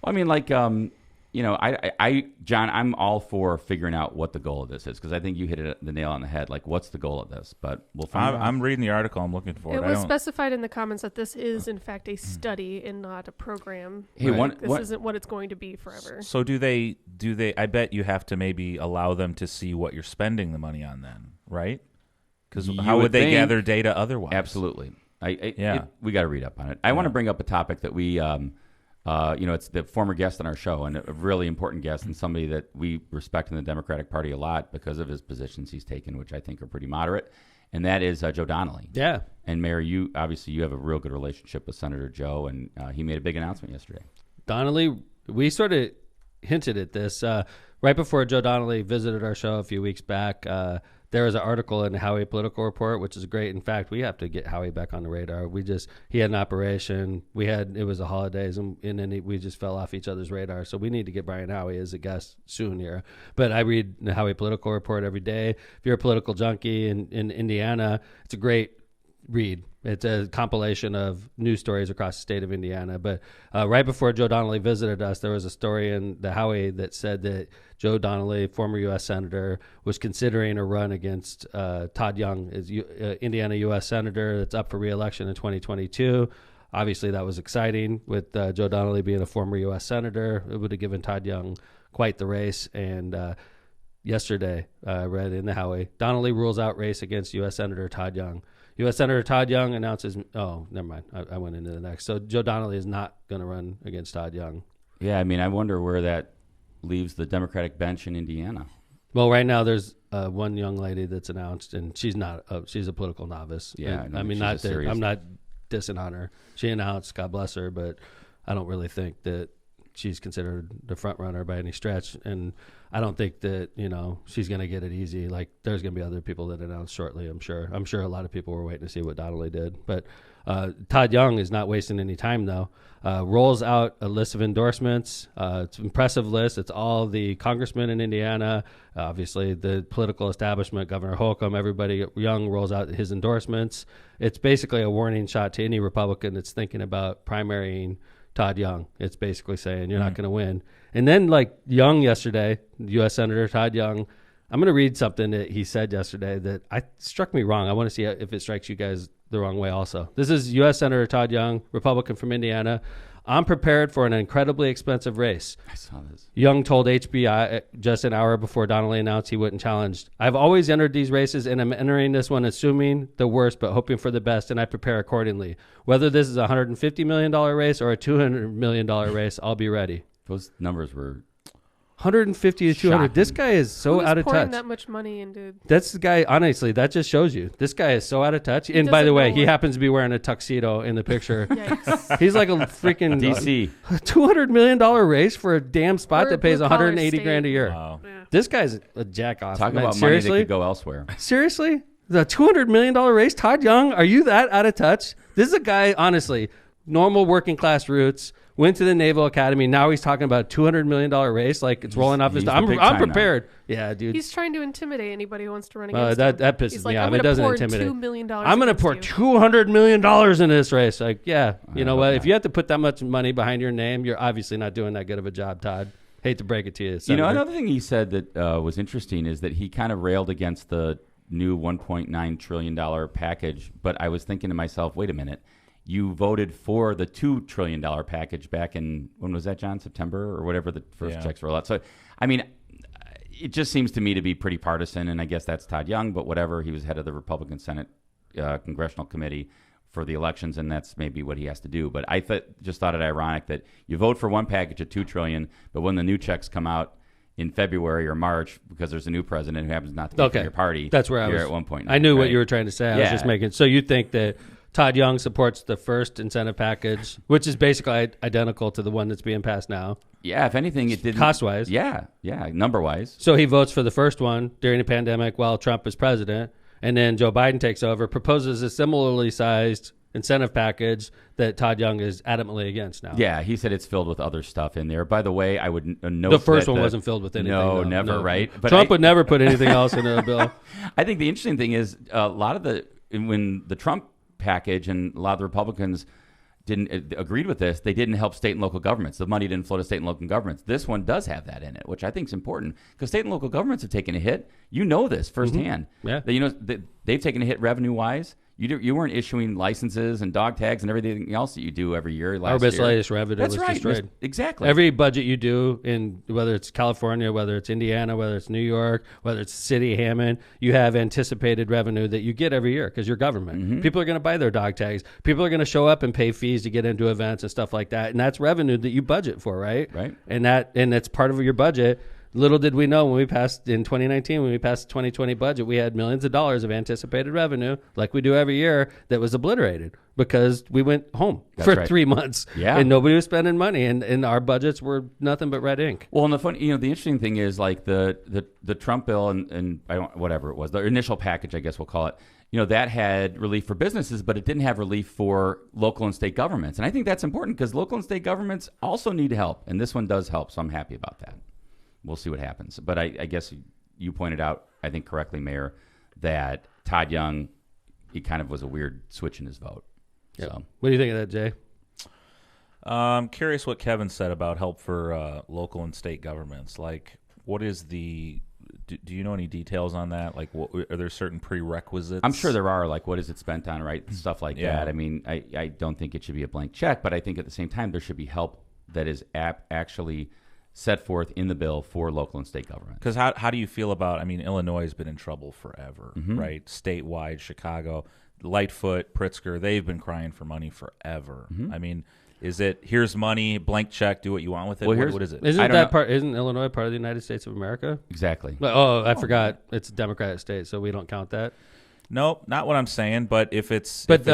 Well, I mean, like, John, I'm all for figuring out what the goal of this is because I think you hit the nail on the head. Like, what's the goal of this? But we'll find out. I'm reading the article. I'm looking for it. It I was don't. specified in the comments that this is, in fact, a study and not a program. Hey, Like, this isn't what it's going to be forever. So do they? I bet you have to maybe allow them to see what you're spending the money on, then, right? Because You how would would they think- gather data otherwise? Absolutely. Yeah. We got to read up on it. I want to bring up a topic that we, it's the former guest on our show and a really important guest and somebody that we respect in the Democratic Party a lot because of his positions he's taken, which I think are pretty moderate. And that is Joe Donnelly. Yeah. And Mayor, you have a real good relationship with Senator Joe, and he made a big announcement yesterday. Donnelly, we sort of hinted at this right before Joe Donnelly visited our show a few weeks back. There was an article in the Howie Political Report, which is great. In fact, we have to get Howie back on the radar. He had an operation. It was the holidays, and then we just fell off each other's radar. So we need to get Brian Howie as a guest soon here. But I read the Howie Political Report every day. If you're a political junkie in Indiana, it's a great read. It's a compilation of news stories across the state of Indiana. But right before Joe Donnelly visited us, there was a story in the Howie that said that Joe Donnelly, former U.S. Senator, was considering a run against Todd Young, as Indiana U.S. Senator that's up for re-election in 2022. Obviously, that was exciting with Joe Donnelly being a former U.S. Senator. It would have given Todd Young quite the race. And yesterday, I read in the Howie, Donnelly rules out race against U.S. Senator Todd Young. U.S. Senator Todd Young announces, never mind. I went into the next. So Joe Donnelly is not going to run against Todd Young. Yeah, I mean, I wonder where that leaves the Democratic bench in Indiana. Well, right now there's one young lady that's announced, and she's not. She's a political novice. Yeah, And, no, I mean, she's not a that serious- I'm not dissing on her. She announced, God bless her, but I don't really think that she's considered the front runner by any stretch. And I don't think that, she's going to get it easy. Like, there's going to be other people that announce shortly, I'm sure. I'm sure a lot of people were waiting to see what Donnelly did. But Todd Young is not wasting any time, though. Rolls out a list of endorsements. It's an impressive list. It's all the congressmen in Indiana, obviously the political establishment, Governor Holcomb, everybody. Young rolls out his endorsements. It's basically a warning shot to any Republican that's thinking about primarying Todd Young. It's basically saying you're not going to win. And then, like, Young yesterday, U.S. Senator Todd Young, I'm going to read something that he said yesterday that struck me wrong. I want to see if it strikes you guys the wrong way also. This is U.S. Senator Todd Young, Republican from Indiana. I'm prepared for an incredibly expensive race. I saw this. Young told HBI just an hour before Donnelly announced he wouldn't challenge. I've always entered these races, and I'm entering this one assuming the worst but hoping for the best, and I prepare accordingly. Whether this is a $150 million race or a $200 million race, I'll be ready. Those numbers were 150 to 200. shocking. This guy is so out of pouring touch. that much money into? That's the guy. Honestly, that just shows you this guy is so out of touch. And by the way, he happens to be wearing a tuxedo in the picture. Yikes. He's like a freaking DC. $200 million race for a damn spot Or that pays blue collar 180 grand a year. Wow. Yeah. This guy's a jack off. Talk man. about Seriously? money that could go elsewhere. Seriously? The $200 million race? Todd Young, are you that out of touch? This is a guy, honestly, normal working class roots, went to the Naval Academy. Now he's talking about a $200 million race. Like, it's rolling off his... he's the I'm big time prepared. Yeah, dude. He's trying to intimidate anybody who wants to run against him. That pisses He's me like, off. I'm It gonna doesn't pour intimidate. $2 million I'm going to pour against you. $200 million into this race. Like, yeah, you know hope what? not. If you have to put that much money behind your name, you're obviously not doing that good of a job, Todd. Hate to break it to you, Senator. Another thing he said that was interesting is that he kind of railed against the new $1.9 trillion package. But I was thinking to myself, wait a minute. You voted for the $2 trillion package back in, when was that, John? September or whatever the first checks roll out. So, I mean, it just seems to me to be pretty partisan, and I guess that's Todd Young, but whatever. He was head of the Republican Senate Congressional Committee for the elections, and that's maybe what he has to do. But I just thought it ironic that you vote for one package of $2 trillion, but when the new checks come out in February or March, because there's a new president who happens not to be from your party, that's where I was at one point. I knew what right? you were trying to say. I was Yeah. just making... So you think that Todd Young supports the first incentive package, which is basically identical to the one that's being passed now. Yeah, if anything, it didn't... Cost-wise. Yeah, number-wise. So he votes for the first one during the pandemic while Trump is president, and then Joe Biden takes over, proposes a similarly sized incentive package that Todd Young is adamantly against now. Yeah, he said it's filled with other stuff in there. By the way, I would note The first that one wasn't filled with anything. No, though. never, right? But Trump would never put anything else in a bill. I think the interesting thing is a lot of when the Trump package and a lot of the Republicans didn't agreed with this, they didn't help state and local governments. The money didn't flow to state and local governments. This one does have that in it, which I think is important because state and local governments have taken a hit. You know this firsthand. Mm-hmm. Yeah. They've taken a hit revenue-wise. You weren't issuing licenses and dog tags and everything else that you do every year. Our miscellaneous revenue That's was right. destroyed. Exactly. Every budget you do, in whether it's California, whether it's Indiana, whether it's New York, whether it's City Hammond, you have anticipated revenue that you get every year because you're government. Mm-hmm. People are going to buy their dog tags. People are going to show up and pay fees to get into events and stuff like that, and that's revenue that you budget for, right? Right. And that's part of your budget. Little did we know when we passed in 2019, when we passed the 2020 budget, we had millions of dollars of anticipated revenue, like we do every year, that was obliterated because we went home for right. 3 months. Yeah. And nobody was spending money, and our budgets were nothing but red ink. Well, and the interesting thing is like the Trump bill and whatever it was, the initial package, I guess we'll call it, that had relief for businesses, but it didn't have relief for local and state governments. And I think that's important because local and state governments also need help. And this one does help. So I'm happy about that. We'll see what happens. But I guess you pointed out, I think correctly, Mayor, that Todd Young, he kind of was a weird switch in his vote. Yep. So What do you think of that, Jay? I'm curious what Kevin said about help for local and state governments. Like, what is the... Do you know any details on that? Like, are there certain prerequisites? I'm sure there are, like, what is it spent on, right? Stuff like Yeah. that. I mean, I don't think it should be a blank check, but I think at the same time there should be help that is actually set forth in the bill for local and state government. Because how do you feel about, I mean, Illinois has been in trouble forever, Mm-hmm. right? Statewide, Chicago, Lightfoot, Pritzker, they've been crying for money forever. Mm-hmm. I mean, is it, here's money, blank check, do what you want with it? Well, What is it? Isn't Illinois part of the United States of America? Exactly. Oh, I forgot. It's a Democratic state, so we don't count that. Nope, not what I'm saying. But if it's, But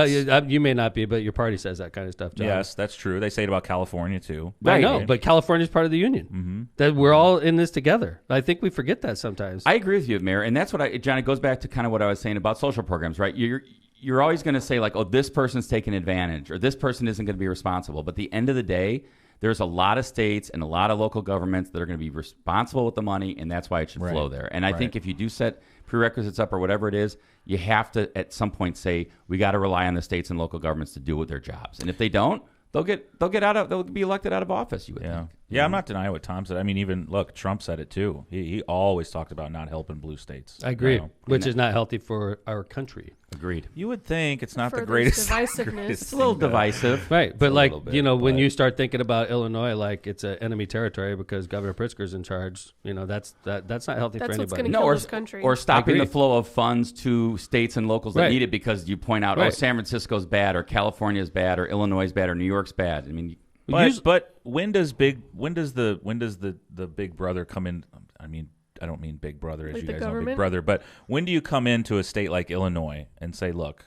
you may not be, but your party says that kind of stuff, John. yes, that's true. They say it about California too. I know, but California's part of the union. Mm-hmm. That we're all in this together. I think we forget that sometimes. I agree with you, Mayor, and that's what John. It goes back to kind of what I was saying about social programs, right? You're always going to say like, oh, this person's taking advantage, or this person isn't going to be responsible. But at the end of the day, there's a lot of states and a lot of local governments that are going to be responsible with the money, and that's why it should flow there. And I think if you do set prerequisites up or whatever it is, you have to at some point say we got to rely on the states and local governments to do their jobs. And if they don't, they'll be elected out of office. You would think. Yeah, I'm not denying what Tom said. I mean, even look, Trump said it too. He always talked about not helping blue states. I agree, You know? which is not healthy for our country. Agreed. You would think it's not the Furthers greatest. divisiveness. It's a little divisive. Right, but a like, little bit, you know, when but- you start thinking about Illinois, like it's an enemy territory because Governor Pritzker's in charge, you know, that's not healthy That's for what's anybody. gonna kill this country. Or stopping Agreed. the flow of funds to states and locals that Right. need it because you point out, oh, Right. San Francisco's bad, or California's bad, or Illinois is bad, or New York's bad. I mean, But when does the big brother come in? I mean, I don't mean big brother as Like you the guys know big government? brother, but when do you come into a state like Illinois and say, look,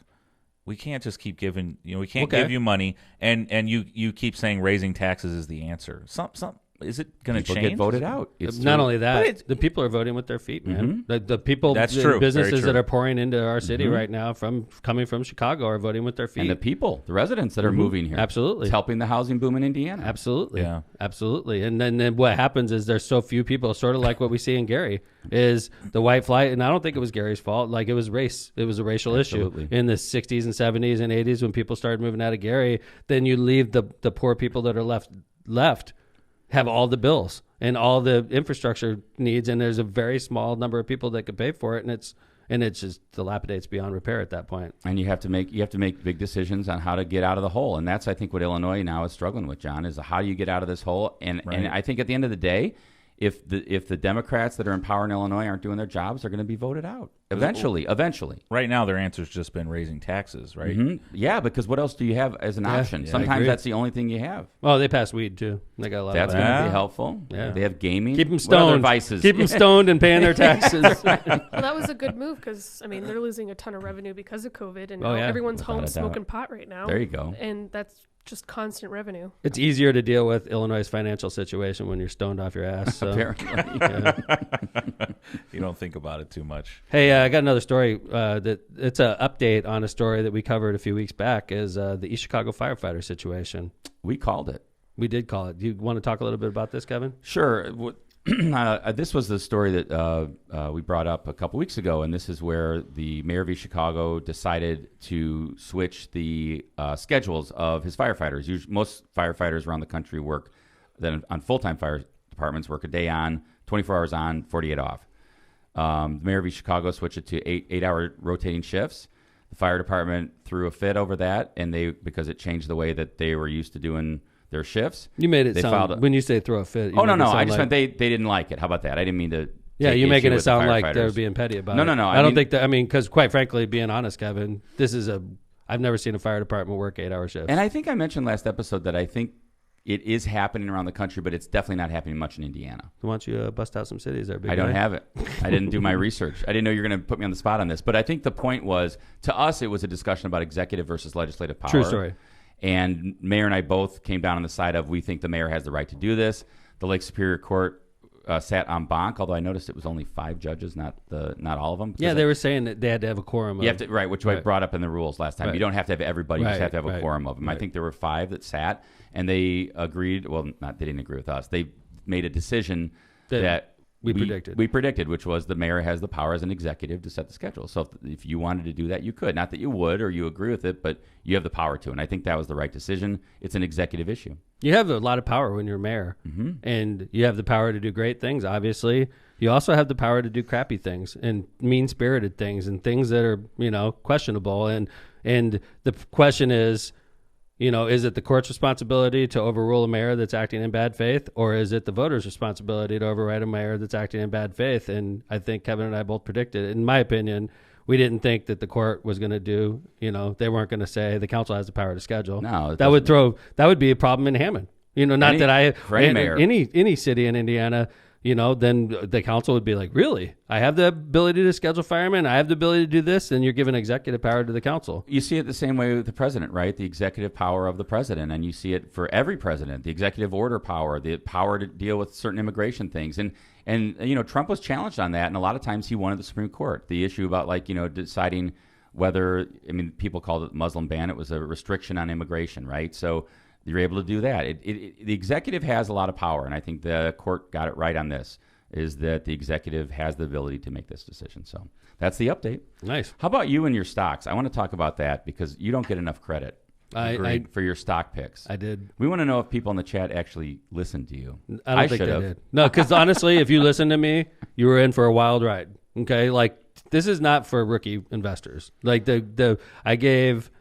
we can't just keep giving, we can't Okay. give you money, and you keep saying raising taxes is the answer. Is it going to people change? get voted out. It's Not through- only that, the people are voting with their feet, man. The people, That's the true. Very businesses true. that are pouring into our city right now, coming from Chicago, are voting with their feet. and the people, the residents that are moving here. Absolutely. It's helping the housing boom in Indiana. Absolutely. Yeah. Absolutely. And then what happens is there's so few people, sort of like what we see in Gary, is the white flight. And I don't think it was Gary's fault. Like, it was race. It was a racial Absolutely. issue in the 60s and 70s and 80s when people started moving out of Gary. Then you leave the poor people that are left have all the bills and all the infrastructure needs. And there's a very small number of people that could pay for it. And it just dilapidates beyond repair at that point. And you have to make big decisions on how to get out of the hole. And that's, I think, what Illinois now is struggling with, John, is how do you get out of this hole? And I think at the end of the day, if the Democrats that are in power in Illinois aren't doing their jobs, they're going to be voted out eventually. Right now, their answer's just been raising taxes, right? Yeah, because what else do you have as an option? yeah, I Sometimes agree. that's the only thing you have. Oh, they pass weed too. They got a lot That's of going that. to be helpful. Yeah. They have gaming. Keep them What other stoned. vices? Keep them stoned and paying their taxes. Well, that was a good move because, I mean, they're losing a ton of revenue because of COVID, and Oh, now yeah. everyone's Without a home doubt. smoking pot right now. There you go. And that's just constant revenue. It's easier to deal with Illinois' financial situation when you're stoned off your ass. So. Apparently. Yeah. You don't think about it too much. Hey, I got another story. That it's an update on a story that we covered a few weeks back. Is the East Chicago firefighter situation? We called it. We did call it. Do you want to talk a little bit about this, Kevin? Sure. This was the story that we brought up a couple weeks ago, and this is where the mayor of East Chicago decided to switch the schedules of his firefighters. Most firefighters around the country work then on full-time fire departments work a day on, 24 hours on, 48 off. The mayor of East Chicago switched it to eight-hour rotating shifts. The fire department threw a fit over that, and because it changed the way that they were used to doing their shifts. You made it They sound filed when you say throw a fit. Oh, no. make it sound I just like- meant they didn't like it. How about that? I didn't mean to. Yeah, take you're making issue it with the sound like they're firefighters. being petty about No, it. no, no. I I don't mean- think that. I mean, because quite frankly, being honest, Kevin, I've never seen a fire department work 8-hour shifts. And I think I mentioned last episode that I think it is happening around the country, but it's definitely not happening much in Indiana. Why don't you bust out some cities there, big I don't guy? have it. I didn't do my research. I didn't know you were going to put me on the spot on this. But I think the point was, to us, it was a discussion about executive versus legislative power. True story. And Mayor and I both came down on the side of we think the mayor has the right to do this. The Lake Superior Court sat en banc, although I noticed it was only 5 judges, not all of them. Yeah, they were saying that they had to have a quorum. You have to, right, which I brought up in the rules last time. Right. You don't have to have everybody; you just Right, have to have a right, quorum of them. I right. think there were 5 that sat, and they agreed. Well, they didn't agree with us. They made a decision that we predicted. We predicted, which was the mayor has the power as an executive to set the schedule. So if you wanted to do that, you could. Not that you would or you agree with it, but you have the power to. And I think that was the right decision. It's an executive issue. You have a lot of power when you're mayor, and you have the power to do great things, obviously. You also have the power to do crappy things and mean-spirited things and things that are, questionable. And the question is, is it the court's responsibility to overrule a mayor that's acting in bad faith, or is it the voters' responsibility to override a mayor that's acting in bad faith? And I think Kevin and I both predicted, in my opinion, we didn't think that the court was going to do, they weren't going to say the council has the power to schedule. No, that would be a problem in Hammond. For any mayor. Any city in Indiana, then the council would be like, really? I have the ability to schedule firemen. I have the ability to do this. And you're giving executive power to the council. You see it the same way with the president, right? The executive power of the president. And you see it for every president, the executive order power, the power to deal with certain immigration things. And Trump was challenged on that. And a lot of times he won at the Supreme Court. The issue about deciding whether, people called it Muslim ban. It was a restriction on immigration, right? So you're able to do that. The executive has a lot of power, and I think the court got it right on this, is that the executive has the ability to make this decision. So that's the update. Nice. How about you and your stocks? I want to talk about that because you don't get enough credit for your stock picks. I did. We want to know if people in the chat actually listened to you. I don't think they did. No, because honestly, if you listen to me, you were in for a wild ride. Okay? Like, this is not for rookie investors. Like, I gave...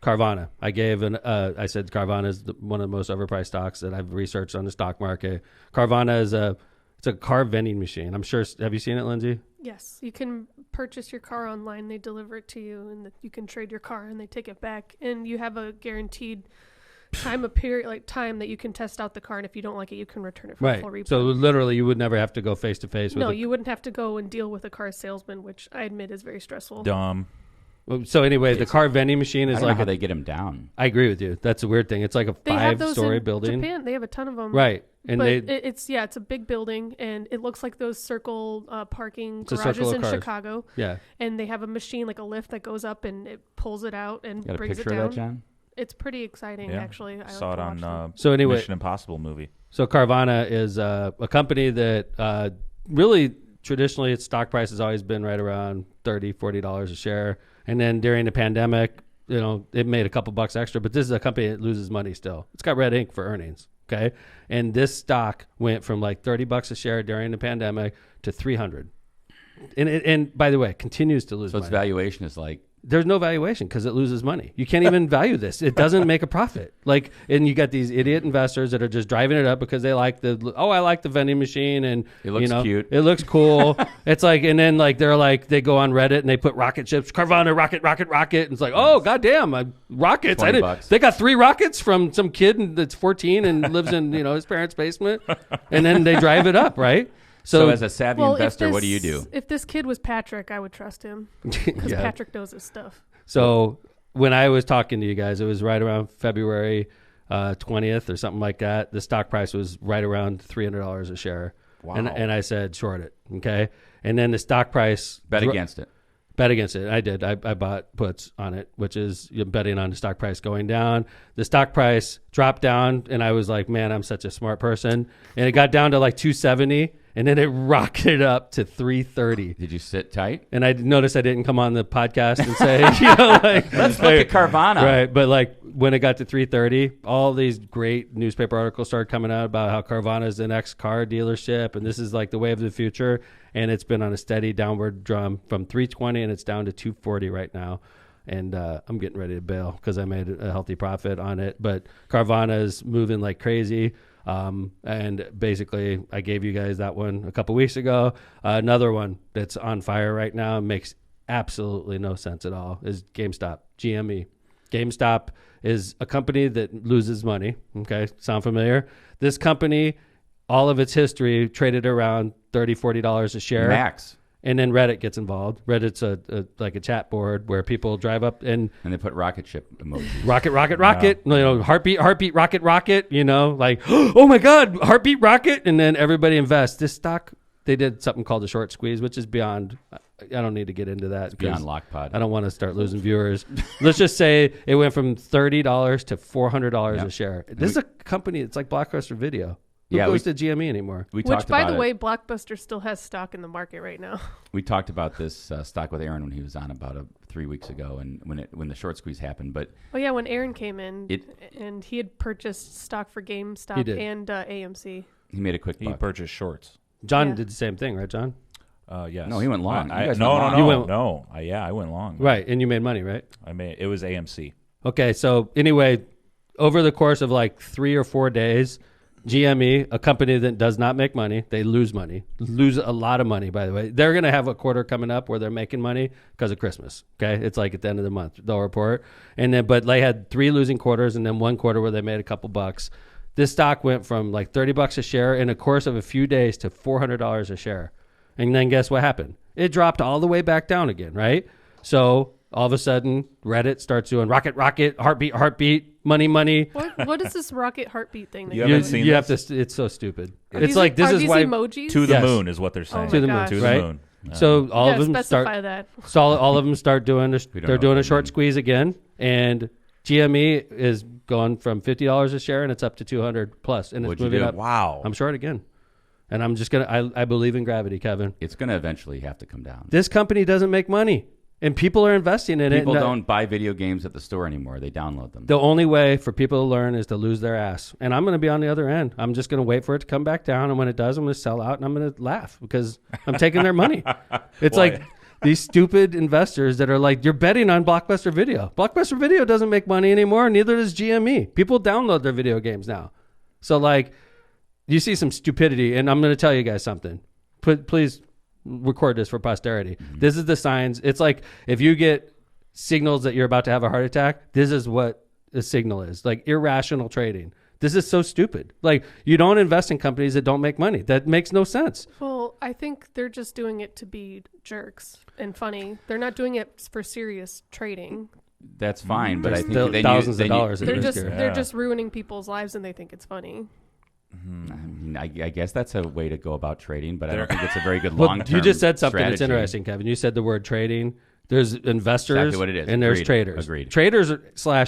Carvana. I said Carvana is one of the most overpriced stocks that I've researched on the stock market. Carvana is it's a car vending machine. I'm sure. Have you seen it, Lindsay? Yes, you can purchase your car online. They deliver it to you, and you can trade your car, and they take it back. And you have a guaranteed time that you can test out the car, and if you don't like it, you can return it for a full replay. So literally, you would never have to go face to face with. No, you wouldn't have to go and deal with a car salesman, which I admit is very stressful. Dumb. So anyway, the car vending machine is I don't know how they get them down. I agree with you. That's a weird thing. It's like a 5-story building. Japan, they have a ton of them. Right. And it's a big building, and it looks like those circle parking garages in Chicago. Yeah. And they have a machine, like a lift that goes up and it pulls it out and got brings a it picture down. Of that, John? It's pretty exciting, actually. I saw it on Mission Impossible movie. So Carvana is a company that really traditionally its stock price has always been right around $30, $40 a share. And then during the pandemic, it made a couple bucks extra, but this is a company that loses money still. It's got red ink for earnings. Okay. And this stock went from like $30 a share during the pandemic to $300. And by the way, it continues to lose money. So its valuation is like, there's no valuation because it loses money. You can't even value this. It doesn't make a profit. And you got these idiot investors that are just driving it up because they like I like the vending machine and it looks cute. It looks cool. It's like, and then they go on Reddit and they put rocket ships, Carvana, rocket. And it's like, oh, goddamn, rockets. They got 3 rockets from some kid that's 14 and lives in, his parents' basement. And then they drive it up, right? So as a savvy investor, what do you do? If this kid was Patrick, I would trust him because Patrick knows his stuff. So when I was talking to you guys, it was right around February 20th or something like that. The stock price was right around $300 a share. Wow. And I said, short it. Okay. And then the stock price. Bet against it. I did. I bought puts on it, which is betting on the stock price going down. The stock price dropped down, and I was like, man, I'm such a smart person. And it got down to like 270, and then it rocketed up to 330. Did you sit tight? And I noticed I didn't come on the podcast and say, let's look at Carvana. Right. But when it got to 330, all these great newspaper articles started coming out about how Carvana is the next car dealership, and this is like the way of the future. And it's been on a steady downward drum from 320, and it's down to 240 right now. And I'm getting ready to bail because I made a healthy profit on it. But Carvana is moving like crazy. And basically, I gave you guys that one a couple weeks ago. Another one that's on fire right now, makes absolutely no sense at all, is GameStop, GME. GameStop is a company that loses money. Okay, sound familiar? This company, all of its history, traded around $30, $40 a share. Max. And then Reddit gets involved. Reddit's like a chat board where people drive up and they put rocket ship emojis. Rocket. Yeah. Heartbeat, rocket. Oh my God, heartbeat, rocket. And then everybody invests. This stock, they did something called a short squeeze, which is beyond. I don't need to get into that. It's beyond LOCPOD. I don't want to start losing viewers. Let's just say it went from $30 to $400 a share. This is a company. It's like Blockbuster Video. Who goes to GME anymore? Which, by the way, Blockbuster still has stock in the market right now. We talked about this stock with Aaron when he was on about 3 weeks ago, and when the short squeeze happened. But when Aaron came in, and he had purchased stock for GameStop and AMC. He made a quick buck. He purchased shorts. John did the same thing, right, John? Yes. No, he went long. No. I went long. Right, and you made money, right? It was AMC. Okay, so anyway, over the course of like 3 or 4 days, GME, a company that does not make money, they lose a lot of money, by the way. They're going to have a quarter coming up where they're making money because of Christmas. Okay. It's like at the end of the month, they'll report. But they had 3 losing quarters and then 1 quarter where they made a couple bucks. This stock went from like $30 a share in a course of a few days to $400 a share. And then guess what happened? It dropped all the way back down again, right? So all of a sudden, Reddit starts doing rocket, heartbeat, money. What is this rocket heartbeat thing? That You haven't seen You this? have to. It's so stupid. Are It's these- like this are is these why emojis? To the Yes. moon is what they're saying. my to the moon, gosh. To the right? moon. Yeah. So all Yeah, of them specify start. that. So all of them start doing. don't They're know doing what a they short mean. squeeze again, and GME is going from $50 a share, and it's up to 200 plus, and it's What'd you moving do? up. Wow. I'm short again, and I'm just gonna. I believe in gravity, Kevin. It's going to eventually have to come down. This company doesn't make money, and people are investing in People it. and don't buy video games at the store anymore. They download them. The only way for people to learn is to lose their ass. And I'm going to be on the other end. I'm just going to wait for it to come back down. And when it does, I'm going to sell out and I'm going to laugh because I'm taking their money. It's Boy. like these stupid investors that are like, you're betting on Blockbuster Video. Blockbuster Video doesn't make money anymore. Neither does GME. People download their video games now. So like, you see some stupidity. And I'm going to tell you guys something. Please record this for posterity. This is the signs. It's like if you get signals that you're about to have a heart attack, this is what a signal is. Like irrational trading. This is so stupid. Like you don't invest in companies that don't make money. That makes no sense. Well, I think they're just doing it to be jerks and funny. They're not doing it for serious trading. That's fine, but I think Still then thausands you, of then you- dollars. They're Yeah. just Yeah. they're just ruining people's lives and they think it's funny. I mean, I guess that's a way to go about trading, but I don't There- think it's a very good Well, long-term you just said something that's strategy. interesting, Kevin. You said the word trading. There's investors Exactly what it is. and there's Agreed. traders. Agreed. Traders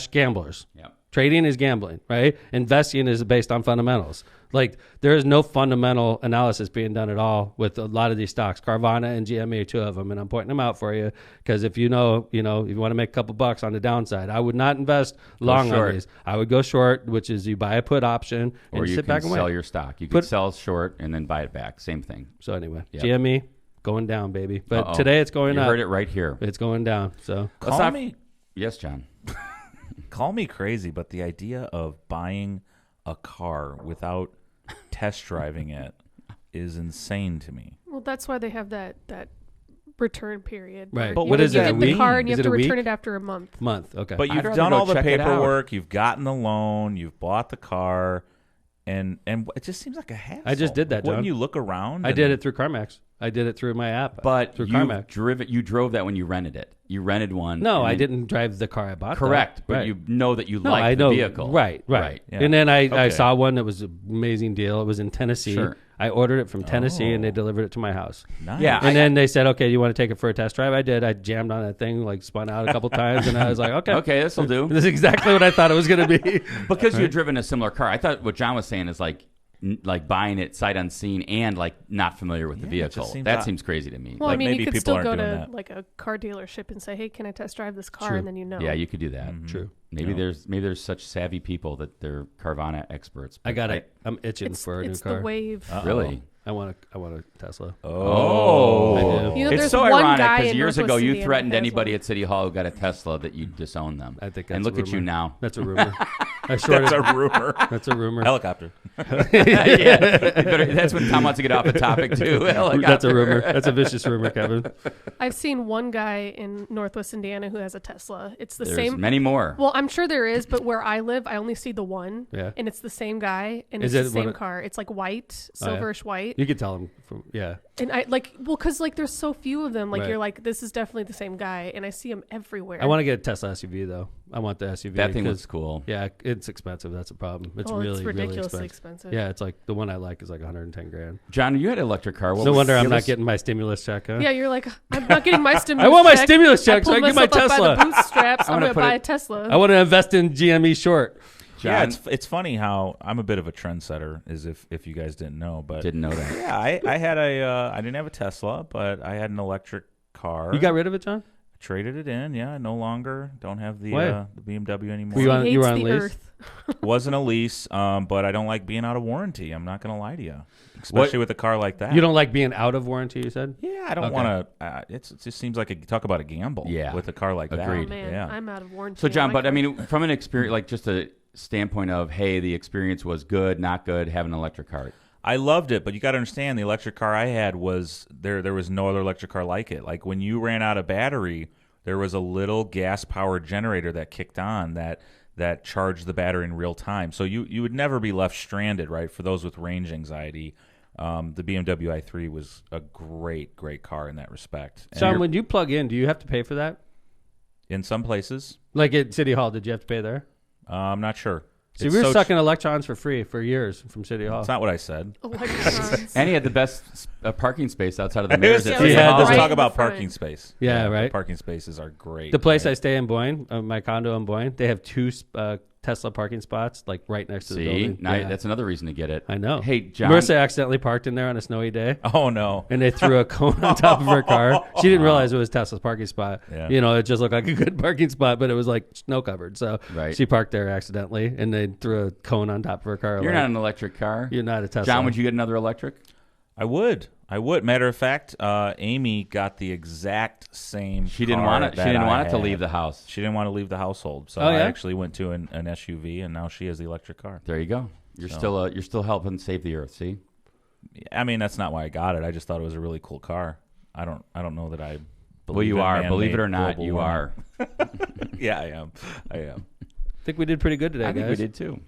/ gamblers. Yep. Trading is gambling, right? Investing is based on fundamentals. Like there is no fundamental analysis being done at all with a lot of these stocks. Carvana and GME are two of them, and I'm pointing them out for you because if you know, if you want to make a couple bucks on the downside, I would not invest long short. on these. I would go short, which is you buy a put option and Or you sit can back and sell wait. your stock. You Put- can sell short and then buy it back. Same thing. So anyway, Yep. GME going down, baby. But Uh-oh. today it's going You up. heard it right here. It's going down. So Let's Call not- me Yes, John. call me crazy, but the idea of buying a car without test driving it is insane to me. Well, that's why they have that return period. Right. But You what know, does you that get the mean? car and you Is have it to a return week? it after a month. month. Okay. But I'd you've rather done go all the check it out. paperwork, you've gotten the loan, you've bought the car, and it just seems like a hassle. I just did that, Wouldn't John. you look around? I and- did it through CarMax. I did it through my app. But through you CarMax. you drove that when you rented it. You rented one. No, and I then- didn't drive the car I bought. though. Correct, but Right. you know that you No, like I the know. vehicle. Right. Right. Yeah. And then I Okay. saw one that was an amazing deal. It was in Tennessee. Sure. I ordered it from Tennessee and they Oh. delivered it to my house. Nice. Yeah, And then they said, okay, you want to take it for a test drive? I did. I jammed on that thing, like spun out a couple times. And I was like, okay. Okay, this will do. This is exactly what I thought it was going to be. Because you had driven a similar car. I thought what John was saying is like buying it sight unseen and like not familiar with the Yeah, it just vehicle. seems That odd. seems crazy to me. Well, Like, I mean, maybe you could people still aren't go to doing that. like a car dealership and say, "Hey, can I test drive this car?" True. And then you know. Yeah, you could do that. True. Maybe there's such savvy people that they're Carvana experts. I but got it. I'm itching for a new it's car. the wave. Uh-oh. Really? I want a Tesla. Oh, I do. You know, it's there's so one ironic guy because in years ago Northwest you Indiana threatened that has anybody one. at City Hall who got a Tesla that you'd disown them. I think and that's look a at you rumor. now. That's a rumor. I shorted. That's a rumor. That's a rumor. Helicopter. Yeah, that's when Tom wants to get off the topic too. That's a rumor. That's a vicious rumor, Kevin. I've seen one guy in Northwest Indiana who has a Tesla. It's the There's same. many more. Well, I'm sure there is, but where I live, I only see the one. Yeah. And it's the same guy, and Is it's it the one same of- car. It's like white, Oh, yeah. silverish white. You could tell him from And I like, well, because like there's so few of them. Like Right. you're like, this is definitely the same guy, and I see him everywhere. I want to get a Tesla SUV though. I want the SUV. that thing 'cause- looks cool. Yeah, it's expensive. That's a problem. It's really, it's ridiculously really expensive. Yeah, it's like the one I like is like 110 grand. John, you had an electric car. What No was- wonder I'm give not us- getting my stimulus check. Huh? Yeah, you're like, I'm not getting my stimulus. I want my check. stimulus check so I pulled can get my myself up Tesla. by the bootstraps. I I'm wanna gonna put buy it- a Tesla. I want to invest in GME short. Yeah, John, it's funny how I'm a bit of a trendsetter, as if you guys didn't know, but didn't know that. yeah, I had I didn't have a Tesla, but I had an electric car. You got rid of it, John? traded it in. Yeah, no longer don't have the Why? the BMW anymore. Were you on- He you were hates on the lease? earth. Wasn't a lease, but I don't like being out of warranty. I'm not gonna lie to you, especially with a car like that. You don't like being out of warranty, you said? Yeah, I don't Okay. want to. It just seems like talk about a gamble. Yeah. with a car like that. Agreed. Oh man, Yeah. I'm out of warranty. So, on John, my but I car. mean, from an experience, like just a standpoint of, hey, the experience was good, not good, have an electric car. I loved it, but you got to understand the electric car I had was there was no other electric car like it. Like when you ran out of battery, there was a little gas powered generator that kicked on that charge the battery in real time. So you would never be left stranded, right? For those with range anxiety, the BMW i3 was a great car in that respect. And Sean, when you plug in, do you have to pay for that? in some places, Like at City Hall, did you have to pay there? I'm not sure. See, It's we were so sucking electrons for free for years from City Hall. That's not what I said. Electrons. And he had the best parking space outside of the mayor's. Yeah, at it was City Yeah, Hall. Let's right talk in the about front. parking space. Yeah, the right. parking spaces are great. The place right? I stay in Boyne, my condo in Boyne, they have 2 Tesla parking spots like right next to the See, building. now Yeah. that's another reason to get it. I know. Hey, John. Marissa accidentally parked in there on a snowy day, Oh no. and they threw a cone on top of her car. She didn't realize it was Tesla's parking spot. Yeah. You know, it just looked like a good parking spot, but it was like snow covered. So Right. she parked there accidentally, and they threw a cone on top of her car. You're like, not an electric car. You're not a Tesla. John, would you get another electric? I would. Matter of fact, Amy got the exact same. She didn't car want it. She that didn't I want it to had. leave the house. She didn't want to leave the household, so Oh, I yeah? actually went to an SUV, and now she has the electric car. There you go. You're still helping save the earth. See, I mean, that's not why I got it. I just thought it was a really cool car. I don't know that I. well, you in are. Believe it man-made or not, global you warming. are. Yeah, I am. I think we did pretty good today, I think guys. we did too.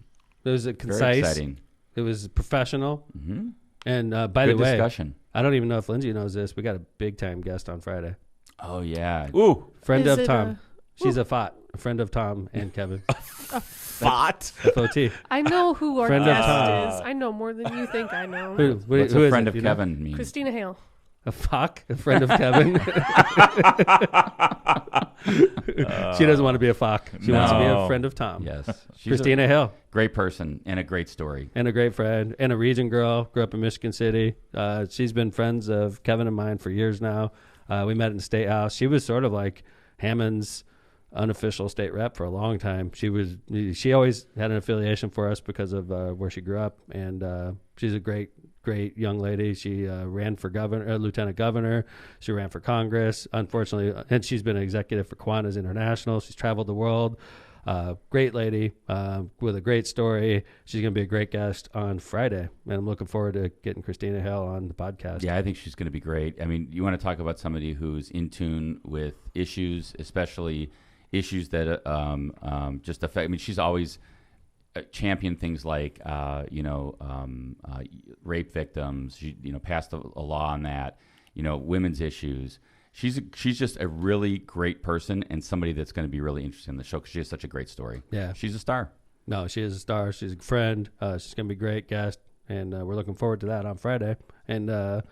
It was Very concise. exciting. It was professional. Mm-hmm. And by Good the way, discussion. I don't even know if Lindsay knows this. We got a big time guest on Friday. Oh yeah. Ooh, Friend Is of it Tom. She's a FOT, a friend of Tom and Kevin. FOT. FOT. I know who our Friend of guest Tom. is. I know more than you think I know. What's who a is friend it? of You know? Kevin mean? Christina Hale. A FOC, a friend of Kevin. She doesn't want to be a FOC. She wants to be a No. friend of Tom. Yes. She's Christina Hill. a great person and a great story. And a great friend and a region girl. Grew up in Michigan City. She's been friends of Kevin and mine for years now. We met in the State House. She was sort of like Hammond's unofficial state rep for a long time. She always had an affiliation for us because of where she grew up, and she's a great young lady. She ran for lieutenant governor. She ran for Congress. Unfortunately, and she's been an executive for Kiwanis International. She's traveled the world. Great lady with a great story. She's going to be a great guest on Friday, and I'm looking forward to getting Christina Hale on the podcast. Yeah, I think she's going to be great. I mean, you want to talk about somebody who's in tune with issues, especially issues that just affect. I mean, she's always championed things like rape victims. She passed a law on that. Women's issues. She's just a really great person and somebody that's going to be really interesting in the show because she has such a great story. Yeah. She's a star. No, she is a star. She's a friend. She's going to be a great guest, and we're looking forward to that on Friday. And I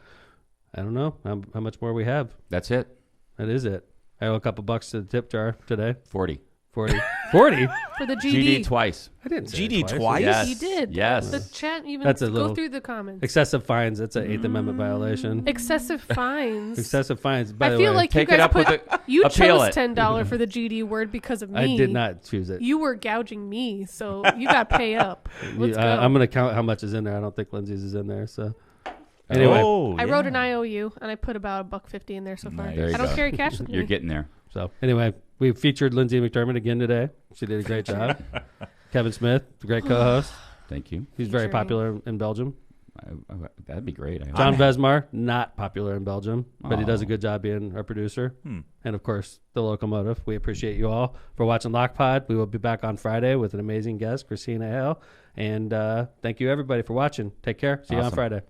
don't know how much more we have. That's it. That is it. I owe a couple bucks to the tip jar today. 40. 40. 40? For the GD. GD twice. I didn't say GD it twice? Yes. You did. Yes. The chat even That's a go little- through the comments. Excessive fines. That's an Eighth Amendment violation. Excessive fines. Excessive fines. By I the feel way, like you Take it guys up put. with You appeal chose it. $10 for the GD word because of me. I did not choose it. You were gouging me, so you got to pay up. Let's go. I'm going to count how much is in there. I don't think Lindsay's is in there. So anyway, Oh, I yeah. wrote an IOU and I put about $1.50 in there so far. Nice. There you I don't go. carry cash with You're me. getting there. we featured Lindsay McDermott again today. She did a great job. Kevin Smith, the great co-host. Thank you. He's very Featuring. popular in Belgium. That'd be great. I hope. John Vesmar, not popular in Belgium, but he does a Aw. good job being our producer. Hmm. And of course, the Locomotive. We appreciate you all for watching LOCPOD. We will be back on Friday with an amazing guest, Christina Hale. And thank you, everybody, for watching. Take care. See you on Awesome. Friday.